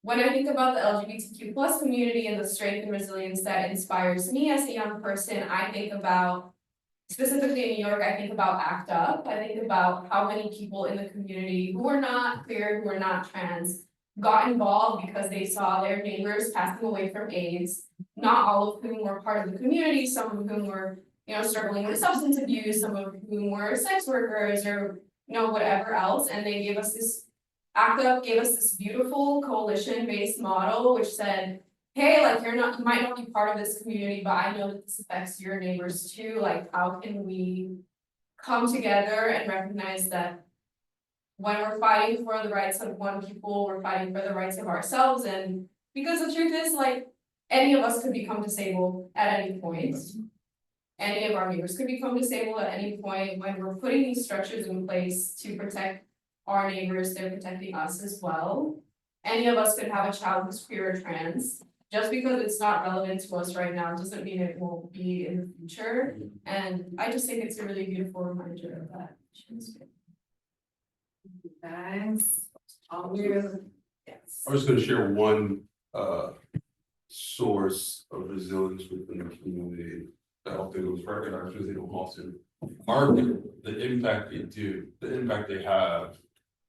when I think about the LGBTQ plus community and the strength and resilience that inspires me as a young person, I think about, specifically in New York, I think about ACT UP. I think about how many people in the community who are not queer, who are not trans, got involved because they saw their neighbors passing away from AIDS, not all of whom were part of the community, some of whom were, you know, struggling with substance abuse, some of whom were sex workers or, you know, whatever else, and they gave us this, ACT UP gave us this beautiful coalition-based model which said, hey, like you might not be part of this community, but I know that this affects your neighbors too, like how can we come together and recognize that when we're fighting for the rights of one people, we're fighting for the rights of ourselves, and because the truth is, like, any of us could become disabled at any point. Any of our neighbors could become disabled at any point. When we're putting these structures in place to protect our neighbors, they're protecting us as well. Any of us could have a child who's queer or trans. Just because it's not relevant to us right now doesn't mean it won't be in the future. And I just think it's a really beautiful reminder of that. Thanks. Yes. I was gonna share one source of resilience within the community that I don't think was recognized because they don't often market the impact they do, the impact they have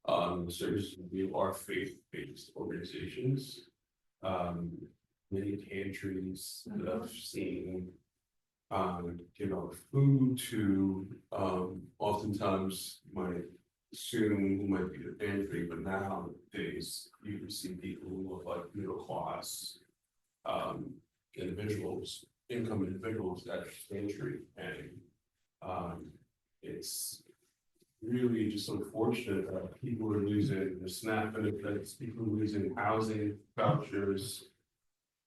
on the services we are faith-based organizations. Many pantries that I've seen give out food to oftentimes my assume who might be the pantry, but nowadays you can see people who look like middle class individuals, income individuals at the pantry, and it's really just unfortunate that people are losing the SNAP benefits, people are losing housing vouchers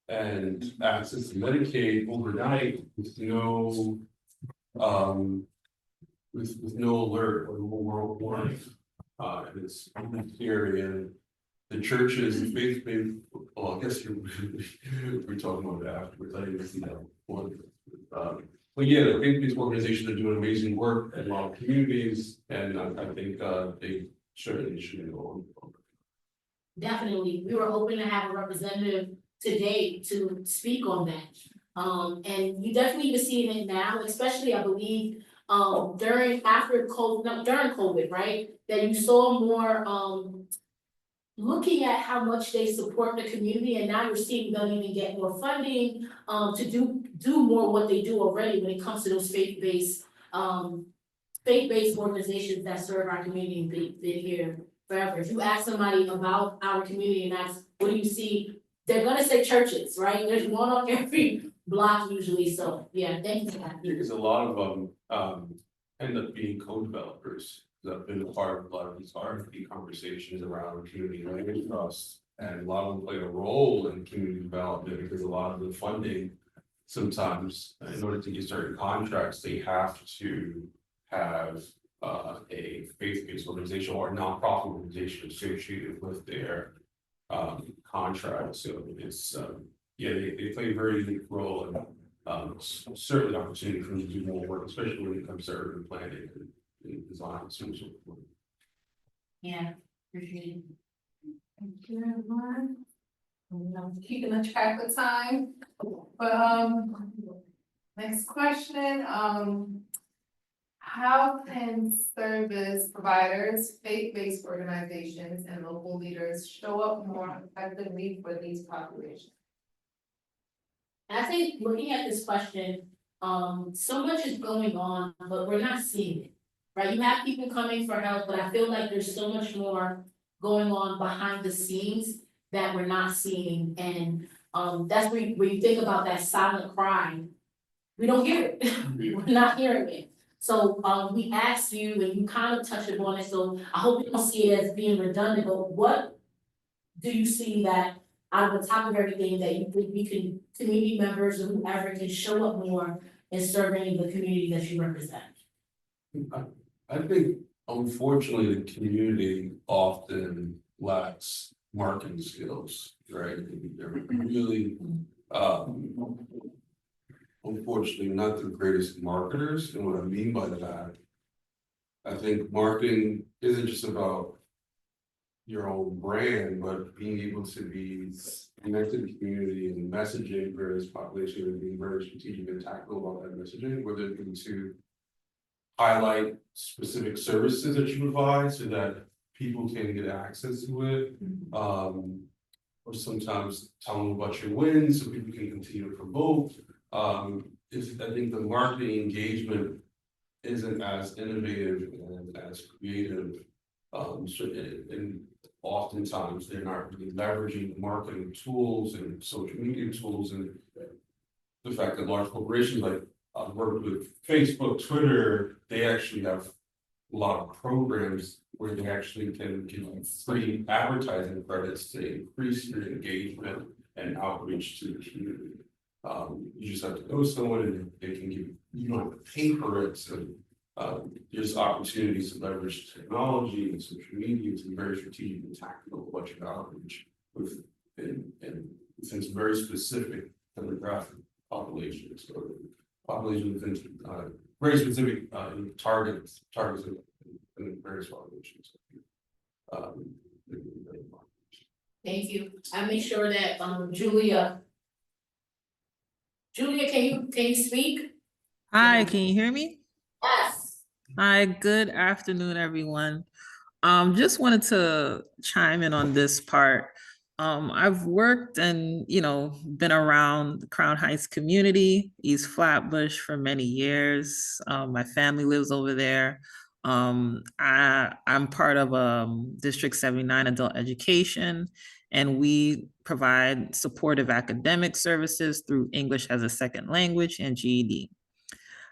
and access to Medicaid overnight with no with no alert or no world warning. And it's scary, and the churches, the faith-based, well, I guess we're talking about that afterwards, I didn't see that one. But yeah, the faith-based organizations are doing amazing work in a lot of communities, and I think they certainly should go on. Definitely, we were hoping to have a representative today to speak on that. And you definitely even seeing it now, especially I believe, during COVID, right? That you saw more, looking at how much they support the community, and now you're seeing them even get more funding, to do more what they do already when it comes to those faith-based organizations that serve our community and been here forever. If you ask somebody about our community and ask, what do you see they're gonna say churches, right? There's one on every block usually, so, yeah, thank you for that. Because a lot of them end up being co-developers that have been a part of a lot of these RFP conversations around community land trust. And a lot of them play a role in community development because a lot of the funding, sometimes in order to get certain contracts, they have to have a faith-based organization or nonprofit organization associated with their contract. So it's yeah, they play a very unique role and certainly an opportunity for them to do more work, especially when it comes to urban planning and design and so forth. Yeah, appreciate it. Thank you, everyone. I'm keeping a track of time, but next question, how can service providers, faith-based organizations and local leaders show up more effectively for these populations? I think looking at this question, so much is going on, but we're not seeing it. Right, you have people coming for help, but I feel like there's so much more going on behind the scenes that we're not seeing, and that's where you think about that silent cry. We don't hear it, we're not hearing it. So we asked you, and you kind of touched upon it, so I hope you don't see it as being redundant, but what do you see that out of the top of everything that you think we can, community members or whoever can show up more in serving the community that you represent? I think unfortunately, the community often lacks marketing skills, right? They're really, unfortunately, not the greatest marketers, and what I mean by that, I think marketing isn't just about your own brand, but being able to be connected to the community and messaging various populations and being very strategic and tactical about that messaging, whether it be to highlight specific services that you provide so that people can get access to it. Or sometimes tell them about your wins so people can continue to promote. I think the marketing engagement isn't as innovative and as creative. And oftentimes they're not really leveraging marketing tools and social media tools, and the fact that large corporations like I've worked with Facebook, Twitter, they actually have a lot of programs where they actually can give you free advertising credits to increase your engagement and outreach to the community. You just have to know someone and they can give you don't have to pay for it. So there's opportunities to leverage technology and social media to be very strategic and tactical about your outreach with and since very specific demographic populations. So population within very specific targets in various populations. Thank you. I make sure that Julia, can you speak? Hi, can you hear me? Yes. Hi, good afternoon, everyone. Just wanted to chime in on this part. I've worked and, been around the Crown Heights community, East Flatbush for many years. My family lives over there. I'm part of District 79 Adult Education, and we provide supportive academic services through English as a second language and GED.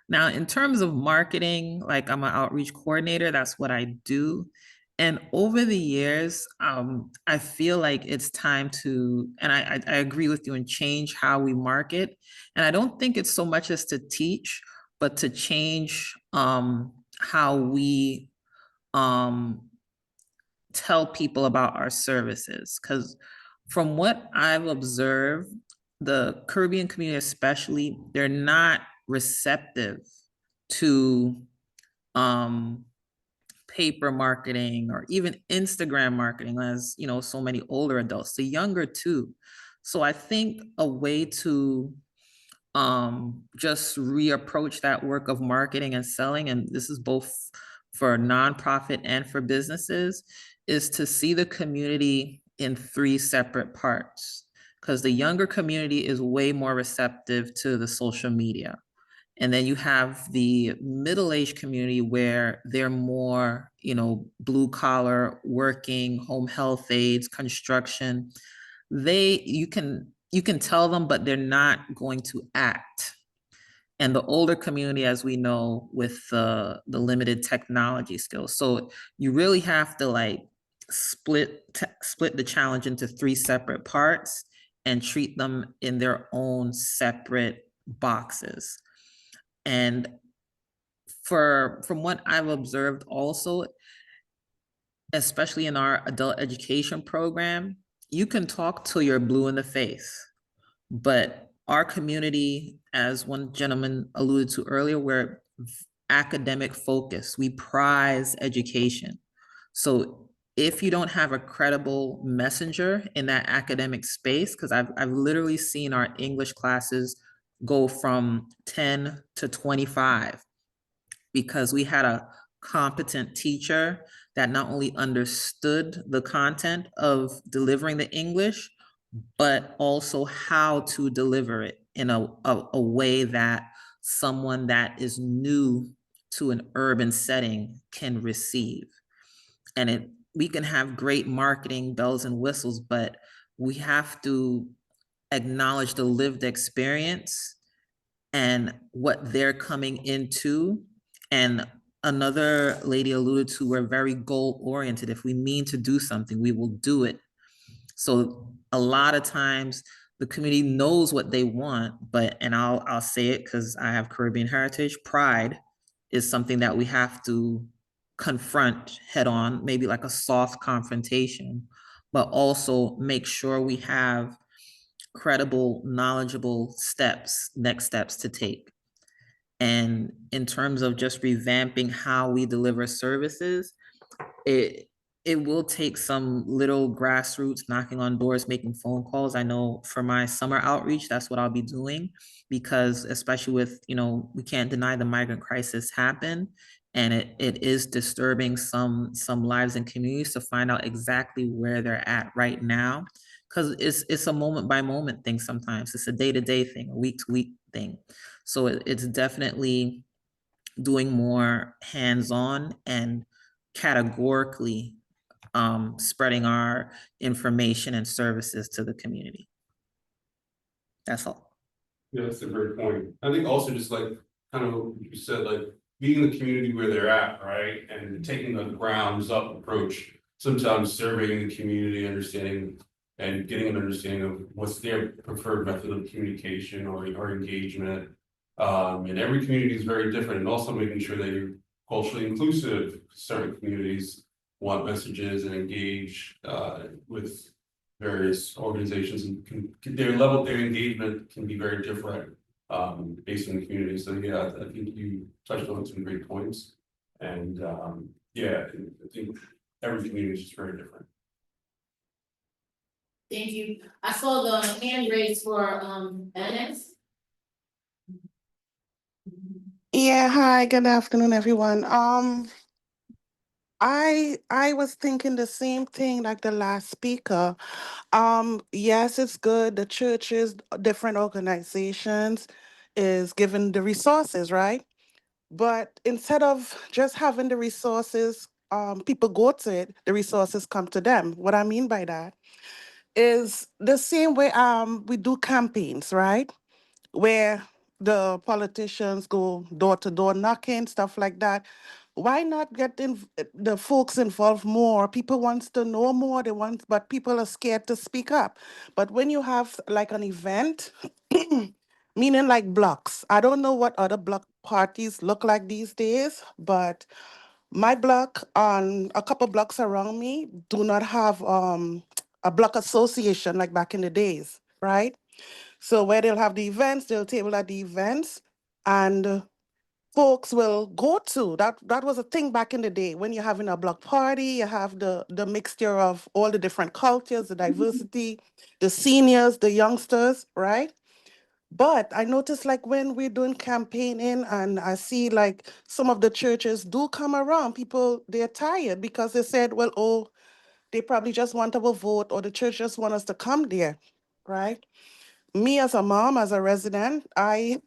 Now, in terms of marketing, like I'm an outreach coordinator, that's what I do. And over the years, I feel like it's time to, and I agree with you, and change how we market. And I don't think it's so much as to teach, but to change how we tell people about our services. Because from what I've observed, the Caribbean community especially, they're not receptive to paper marketing or even Instagram marketing, as so many older adults, the younger too. So I think a way to just reapproach that work of marketing and selling, and this is both for nonprofit and for businesses, is to see the community in 3 separate parts, because the younger community is way more receptive to the social media. And then you have the middle-aged community where they're more, blue collar, working, home health aides, construction. you can tell them, but they're not going to act. And the older community, as we know, with the limited technology skills. So you really have to like split the challenge into 3 separate parts and treat them in their own separate boxes. And from what I've observed also, especially in our adult education program, you can talk till you're blue in the face, but our community, as one gentleman alluded to earlier, we're academic focused. We prize education. So if you don't have a credible messenger in that academic space, because I've literally seen our English classes go from 10 to 25 because we had a competent teacher that not only understood the content of delivering the English, but also how to deliver it in a way that someone that is new to an urban setting can receive. And we can have great marketing bells and whistles, but we have to acknowledge the lived experience and what they're coming into. And another lady alluded to, we're very goal oriented. If we mean to do something, we will do it. So a lot of times the community knows what they want, but, and I'll say it because I have Caribbean heritage, pride is something that we have to confront head on, maybe like a soft confrontation, but also make sure we have credible, knowledgeable next steps to take. And in terms of just revamping how we deliver services, it will take some little grassroots knocking on doors, making phone calls. I know for my summer outreach, that's what I'll be doing, because especially with, we can't deny the migrant crisis happened, and it is disturbing some lives and communities to find out exactly where they're at right now. Because it's a moment by moment thing sometimes. It's a day-to-day thing, a week-to-week thing. So it's definitely doing more hands-on and categorically spreading our information and services to the community. That's all. Yeah, that's a great point. I think also just like, kind of what you said, like being in the community where they're at, right? And taking the grounds up approach, sometimes surveying the community, understanding and getting an understanding of what's their preferred method of communication or engagement. And every community is very different, and also making sure that you're culturally inclusive. Certain communities want messages and engage with various organizations, and their engagement can be very different based on the community. So yeah, I think you touched on some great points, and yeah, I think every community is just very different. Thank you. I saw the hand raised for NS. Yeah, hi, good afternoon, everyone. I was thinking the same thing like the last speaker. Yes, it's good. The churches, different organizations is given the resources, right? But instead of just having the resources, people go to it, the resources come to them. What I mean by that is the same way we do campaigns, right? Where the politicians go door to door knocking, stuff like that. Why not get the folks involved more? People wants to know more, but people are scared to speak up. But when you have like an event, meaning like blocks, I don't know what other block parties look like these days, but my block on a couple blocks around me do not have a block association like back in the days, right? So where they'll have the events, they'll table at the events, and folks will go to that. That was a thing back in the day. When you're having a block party, you have the mixture of all the different cultures, the diversity, the seniors, the youngsters, right? But I noticed like when we're doing campaigning and I see like some of the churches do come around, people, they're tired because they said, well, oh, they probably just want our vote or the church just want us to come there, right? Me as a mom, as a resident, I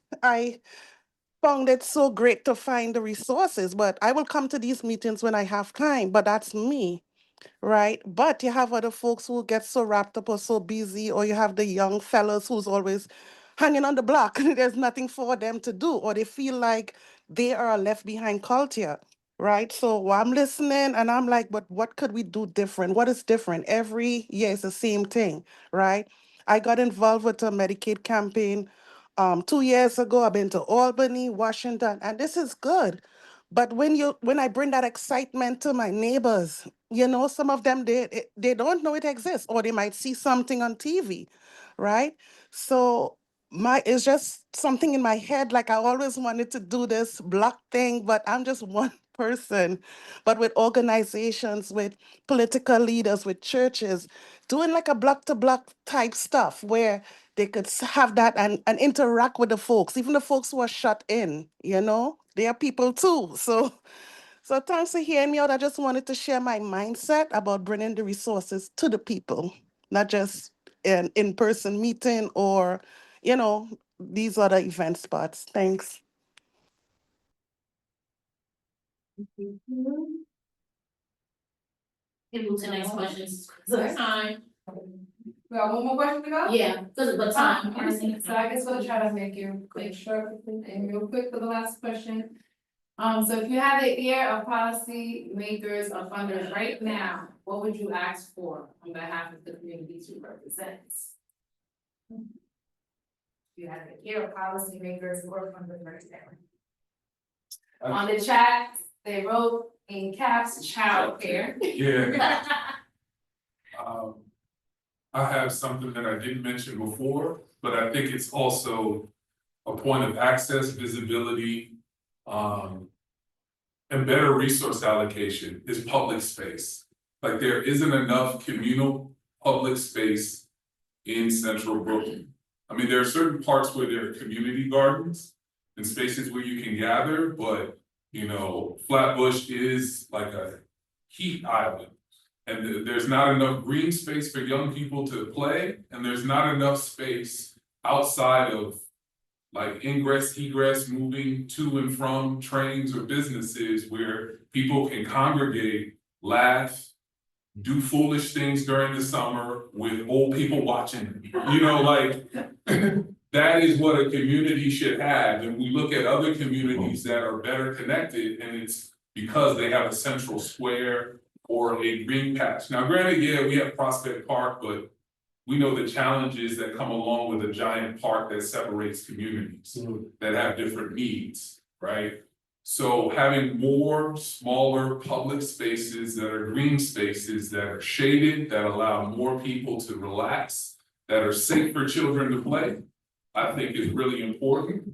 found it so great to find the resources, but I will come to these meetings when I have time, but that's me. right? But you have other folks who get so wrapped up or so busy, or you have the young fellas who's always hanging on the block. There's nothing for them to do, or they feel like they are a left behind culture, right? So I'm listening and I'm like, but what could we do different? What is different? Every year it's the same thing, right? I got involved with a Medicaid campaign 2 years ago. I've been to Albany, Washington, and this is good. But when I bring that excitement to my neighbors, some of them they don't know it exists, or they might see something on TV, right? So it's just something in my head, like I always wanted to do this block thing, but I'm just one person. But with organizations, with political leaders, with churches, doing like a block to block type stuff where they could have that and interact with the folks, even the folks who are shut in, they are people too. So thanks for hearing me out. I just wanted to share my mindset about bringing the resources to the people, not just an in-person meeting or, these other event spots. Thanks. Can move to the next questions, because of time. We got one more question to go? Yeah, because of the time. So I guess we'll try to make sure and real quick for the last question. So if you had the ear of policy makers or funders right now, what would you ask for on behalf of the communities you represent? If you had the ear of policy makers or funders right now. On the chat, they wrote in caps, childcare. Yeah. I have something that I didn't mention before, but I think it's also a point of access, visibility, and better resource allocation is public space. Like there isn't enough communal public space in Central Brooklyn. I mean, there are certain parts where there are community gardens and spaces where you can gather, but Flatbush is like a heat island. And there's not enough green space for young people to play, and there's not enough space outside of like ingress, egress, moving to and from trains or businesses where people can congregate, laugh, do foolish things during the summer with old people watching. That is what a community should have. And we look at other communities that are better connected, and it's because they have a central square or a green patch. Now, granted, yeah, we have Prospect Park, but we know the challenges that come along with a giant park that separates communities that have different needs, right? So having more smaller public spaces that are green spaces that are shaded, that allow more people to relax, that are safe for children to play, I think is really important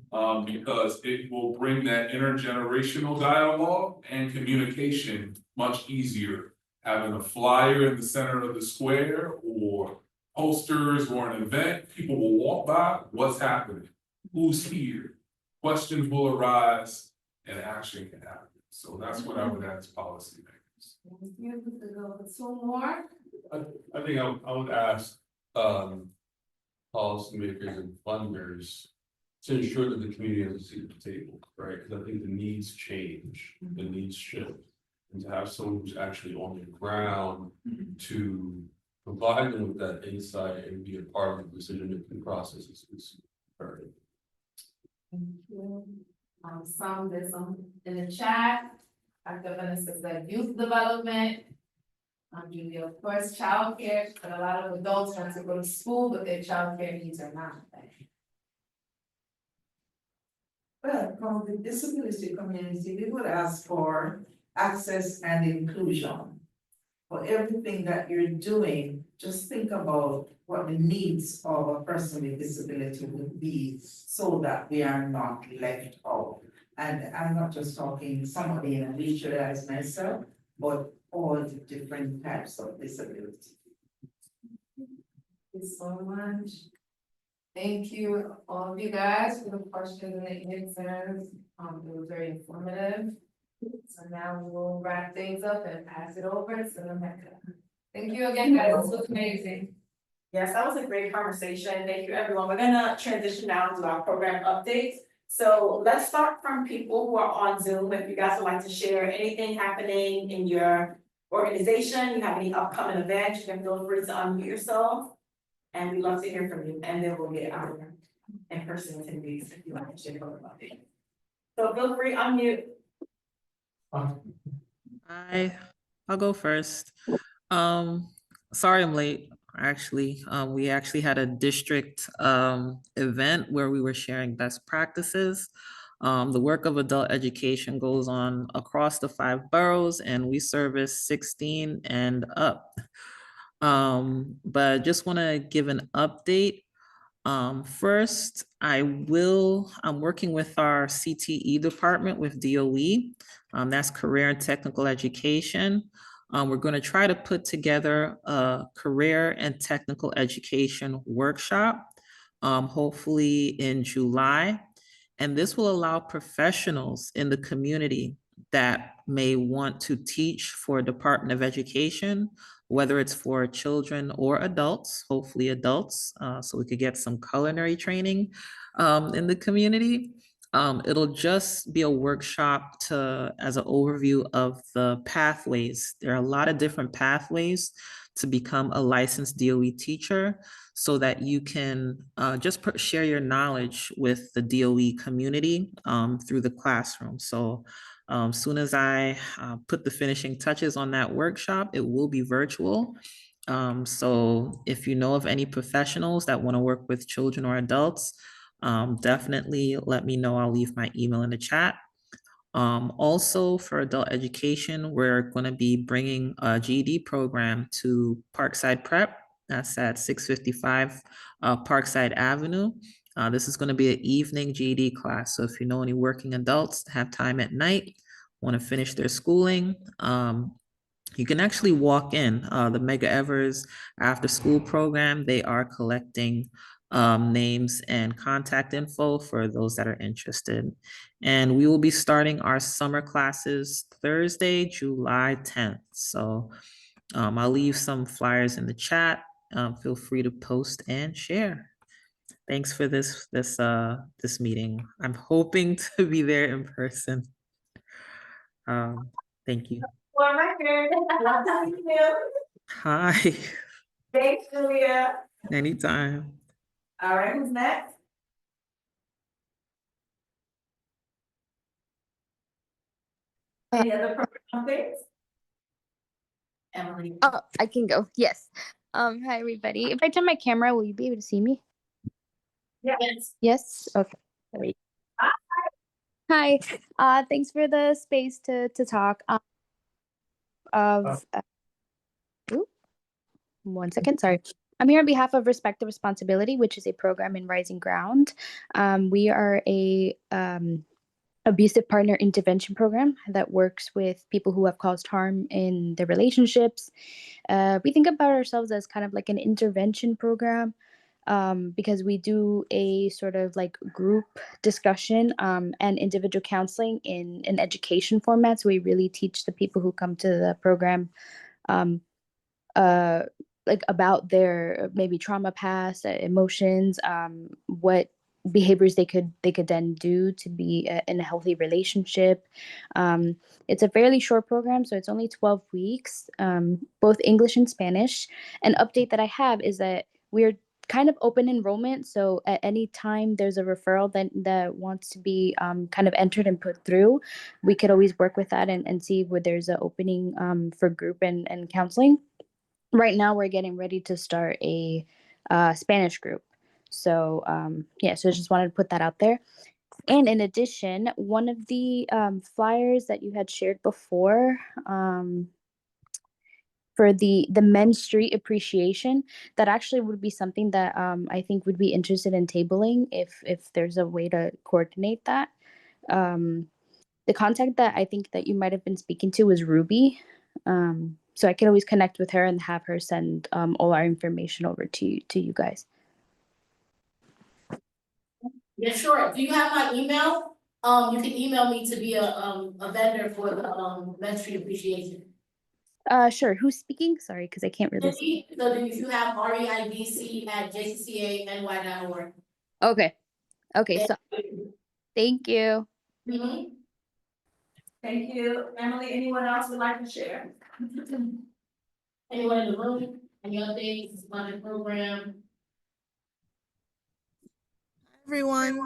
because it will bring that intergenerational dialogue and communication much easier. Having a flyer in the center of the square or posters or an event, people will walk by, what's happening? Who's here? Questions will arise and action can happen. So that's what I would ask policymakers. Two more. I think I would ask, policymakers and funders to ensure that the community has a seat at the table, right? Because I think the needs change, the needs shift. And to have someone who's actually on the ground to provide them with that insight and be a part of the decision-making process is very. There's some in the chat. Dr. Vanessa said youth development. Julia, of course, childcare, but a lot of adults want to go to school, but their childcare needs are not met. Well, from the disability community, we would ask for access and inclusion. For everything that you're doing, just think about what the needs of a person with disability would be so that we are not left out. And I'm not just talking somebody in a wheelchair as myself, but all the different types of disability. Thank you so much. Thank you, all of you guys, for the questions and the answers. It was very informative. So now we'll wrap things up and pass it over to Rebecca. Thank you again, guys. This was amazing. Yes, that was a great conversation. Thank you, everyone. We're gonna transition now to our program updates. So let's start from people who are on Zoom. If you guys would like to share anything happening in your organization, you have any upcoming events, you can feel free to unmute yourself. And we'd love to hear from you, and then we'll get our in-person attendees if you want to share more about it. So feel free, unmute. I'll go first. Sorry I'm late, actually. We actually had a district event where we were sharing best practices. The work of adult education goes on across the 5 boroughs, and we service 16 and up. But just want to give an update. First, I'm working with our CTE department with DOE. That's Career and Technical Education. We're going to try to put together a career and technical education workshop, hopefully in July. And this will allow professionals in the community that may want to teach for Department of Education, whether it's for children or adults, hopefully adults, so we could get some culinary training in the community. It'll just be a workshop as an overview of the pathways. There are a lot of different pathways to become a licensed DOE teacher so that you can share your knowledge with the DOE community through the classroom. So soon as I put the finishing touches on that workshop, it will be virtual. So if you know of any professionals that want to work with children or adults, definitely let me know. I'll leave my email in the chat. Also for adult education, we're going to be bringing a GED program to Parkside Prep. That's at 655 Parkside Avenue. This is going to be an evening GED class. So if you know any working adults have time at night, want to finish their schooling, you can actually walk in. The Mega Evers after school program, they are collecting names and contact info for those that are interested. And we will be starting our summer classes Thursday, July 10th. So I'll leave some flyers in the chat. Feel free to post and share. Thanks for this meeting. I'm hoping to be there in person. Thank you. For record, last time you knew. Hi. Thanks, Julia. Anytime. All right, who's next? Any other program updates? Emily. Oh, I can go. Yes. Hi everybody. If I turn my camera, will you be able to see me? Yes. Yes? Okay. Great. Hi. Thanks for the space to talk. Ooh, 1 second, sorry. I'm here on behalf of Respect the Responsibility, which is a program in Rising Ground. We are a abusive partner intervention program that works with people who have caused harm in their relationships. We think about ourselves as kind of like an intervention program because we do a sort of like group discussion and individual counseling in an education format. So we really teach the people who come to the program like about their maybe trauma past, emotions, what behaviors they could then do to be in a healthy relationship. It's a fairly short program, so it's only 12 weeks, both English and Spanish. An update that I have is that we're kind of open enrollment, so at any time there's a referral that wants to be kind of entered and put through, we could always work with that and see where there's an opening for group and counseling. Right now we're getting ready to start a Spanish group. So yeah, so I just wanted to put that out there. And in addition, one of the flyers that you had shared before for the Men's Street Appreciation, that actually would be something that I think would be interested in tabling if there's a way to coordinate that. The contact that I think that you might have been speaking to was Ruby. So I can always connect with her and have her send all our information over to you guys. Yeah, sure. Do you have my email? You can email me to be a vendor for the Men's Street Appreciation. Sure. Who's speaking? Sorry, because I can't really see. So if you have reibc@jccany.org. Okay. Okay. So thank you. Mm-hmm. Thank you. Emily, anyone else would like to share? Anyone in the room, any updates, planning program? Everyone.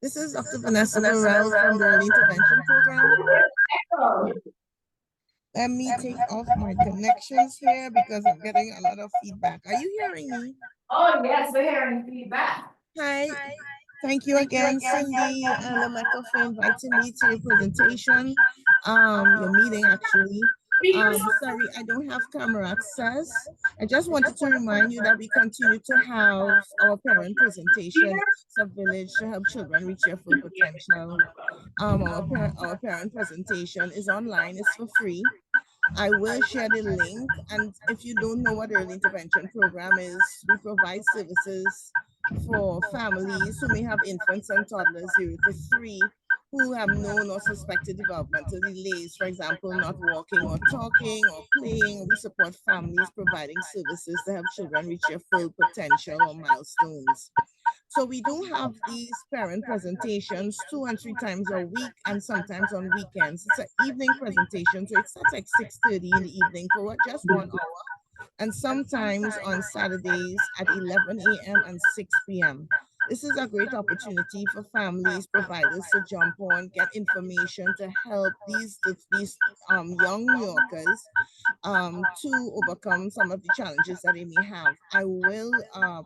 This is Dr. Vanessa Burrell from the Early Intervention Program. Let me take off my connections here because I'm getting a lot of feedback. Are you hearing me? Oh, yes, we're hearing feedback. Hi. Thank you again, Cindy and Lameka, for inviting me to your presentation, your meeting actually. Sorry, I don't have camera access. I just wanted to remind you that we continue to have our parent presentation, Sub-Village to help children reach their full potential. Our parent presentation is online, it's for free. I will share the link, and if you don't know what early intervention program is, we provide services for families who may have infants and toddlers 0 to 3 who have known or suspected developmental delays, for example, not walking or talking or playing. We support families providing services to help children reach their full potential or milestones. So we do have these parent presentations 2 and 3 times a week and sometimes on weekends. It's an evening presentation, so it starts at 6:30 in the evening for just 1 hour, and sometimes on Saturdays at 11 a.m. and 6 p.m. This is a great opportunity for families, providers to jump on, get information to help these young New Yorkers to overcome some of the challenges that they may have. I will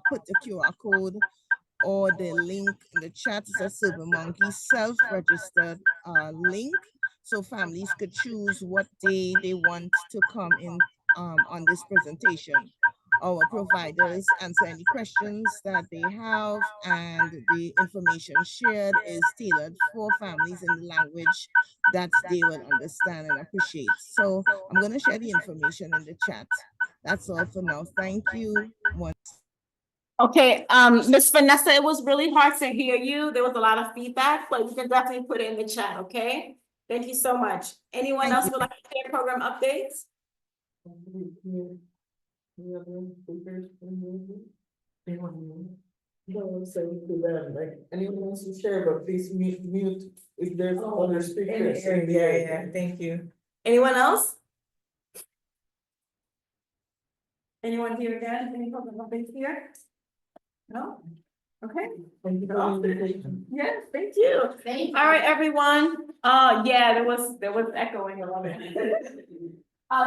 put the QR code or the link in the chat. Is a SilverMonkey self-registered link, so families could choose what day they want to come in on this presentation. Our providers answer any questions that they have, and the information shared is tailored for families in the language that they will understand and appreciate. So I'm going to share the information in the chat. That's all for now. Thank you. Okay, Ms. Vanessa, it was really hard to hear you. There was a lot of feedback, but you can definitely put it in the chat, okay? Thank you so much. Anyone else would like to share program updates? No, so to them, like, anyone wants to share, but please mute if there's other speakers. Thank you. Anyone else? Anyone here again? Any program updates here? No? Okay. Thank you for the invitation. Yes, thank you. Thank you. All right, everyone. Yeah, there was echoing a little bit.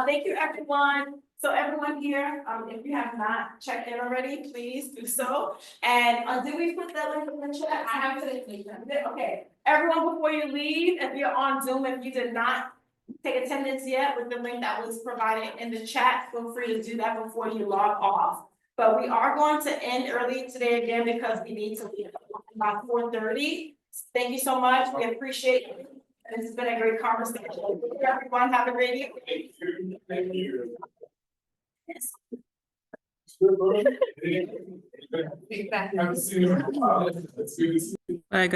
Thank you, everyone. So everyone here, if you have not checked in already, please do so. And did we put that link in the chat? I have to. Okay, everyone, before you leave, if you're on Zoom, if you did not take attendance yet with the link that was provided in the chat, feel free to do that before you log off. But we are going to end early today again because we need to leave about 4:30. Thank you so much. We appreciate it. This has been a great conversation. Everyone have a great evening. Thank you. Yes. Feedback. Have a seat. Bye, guys.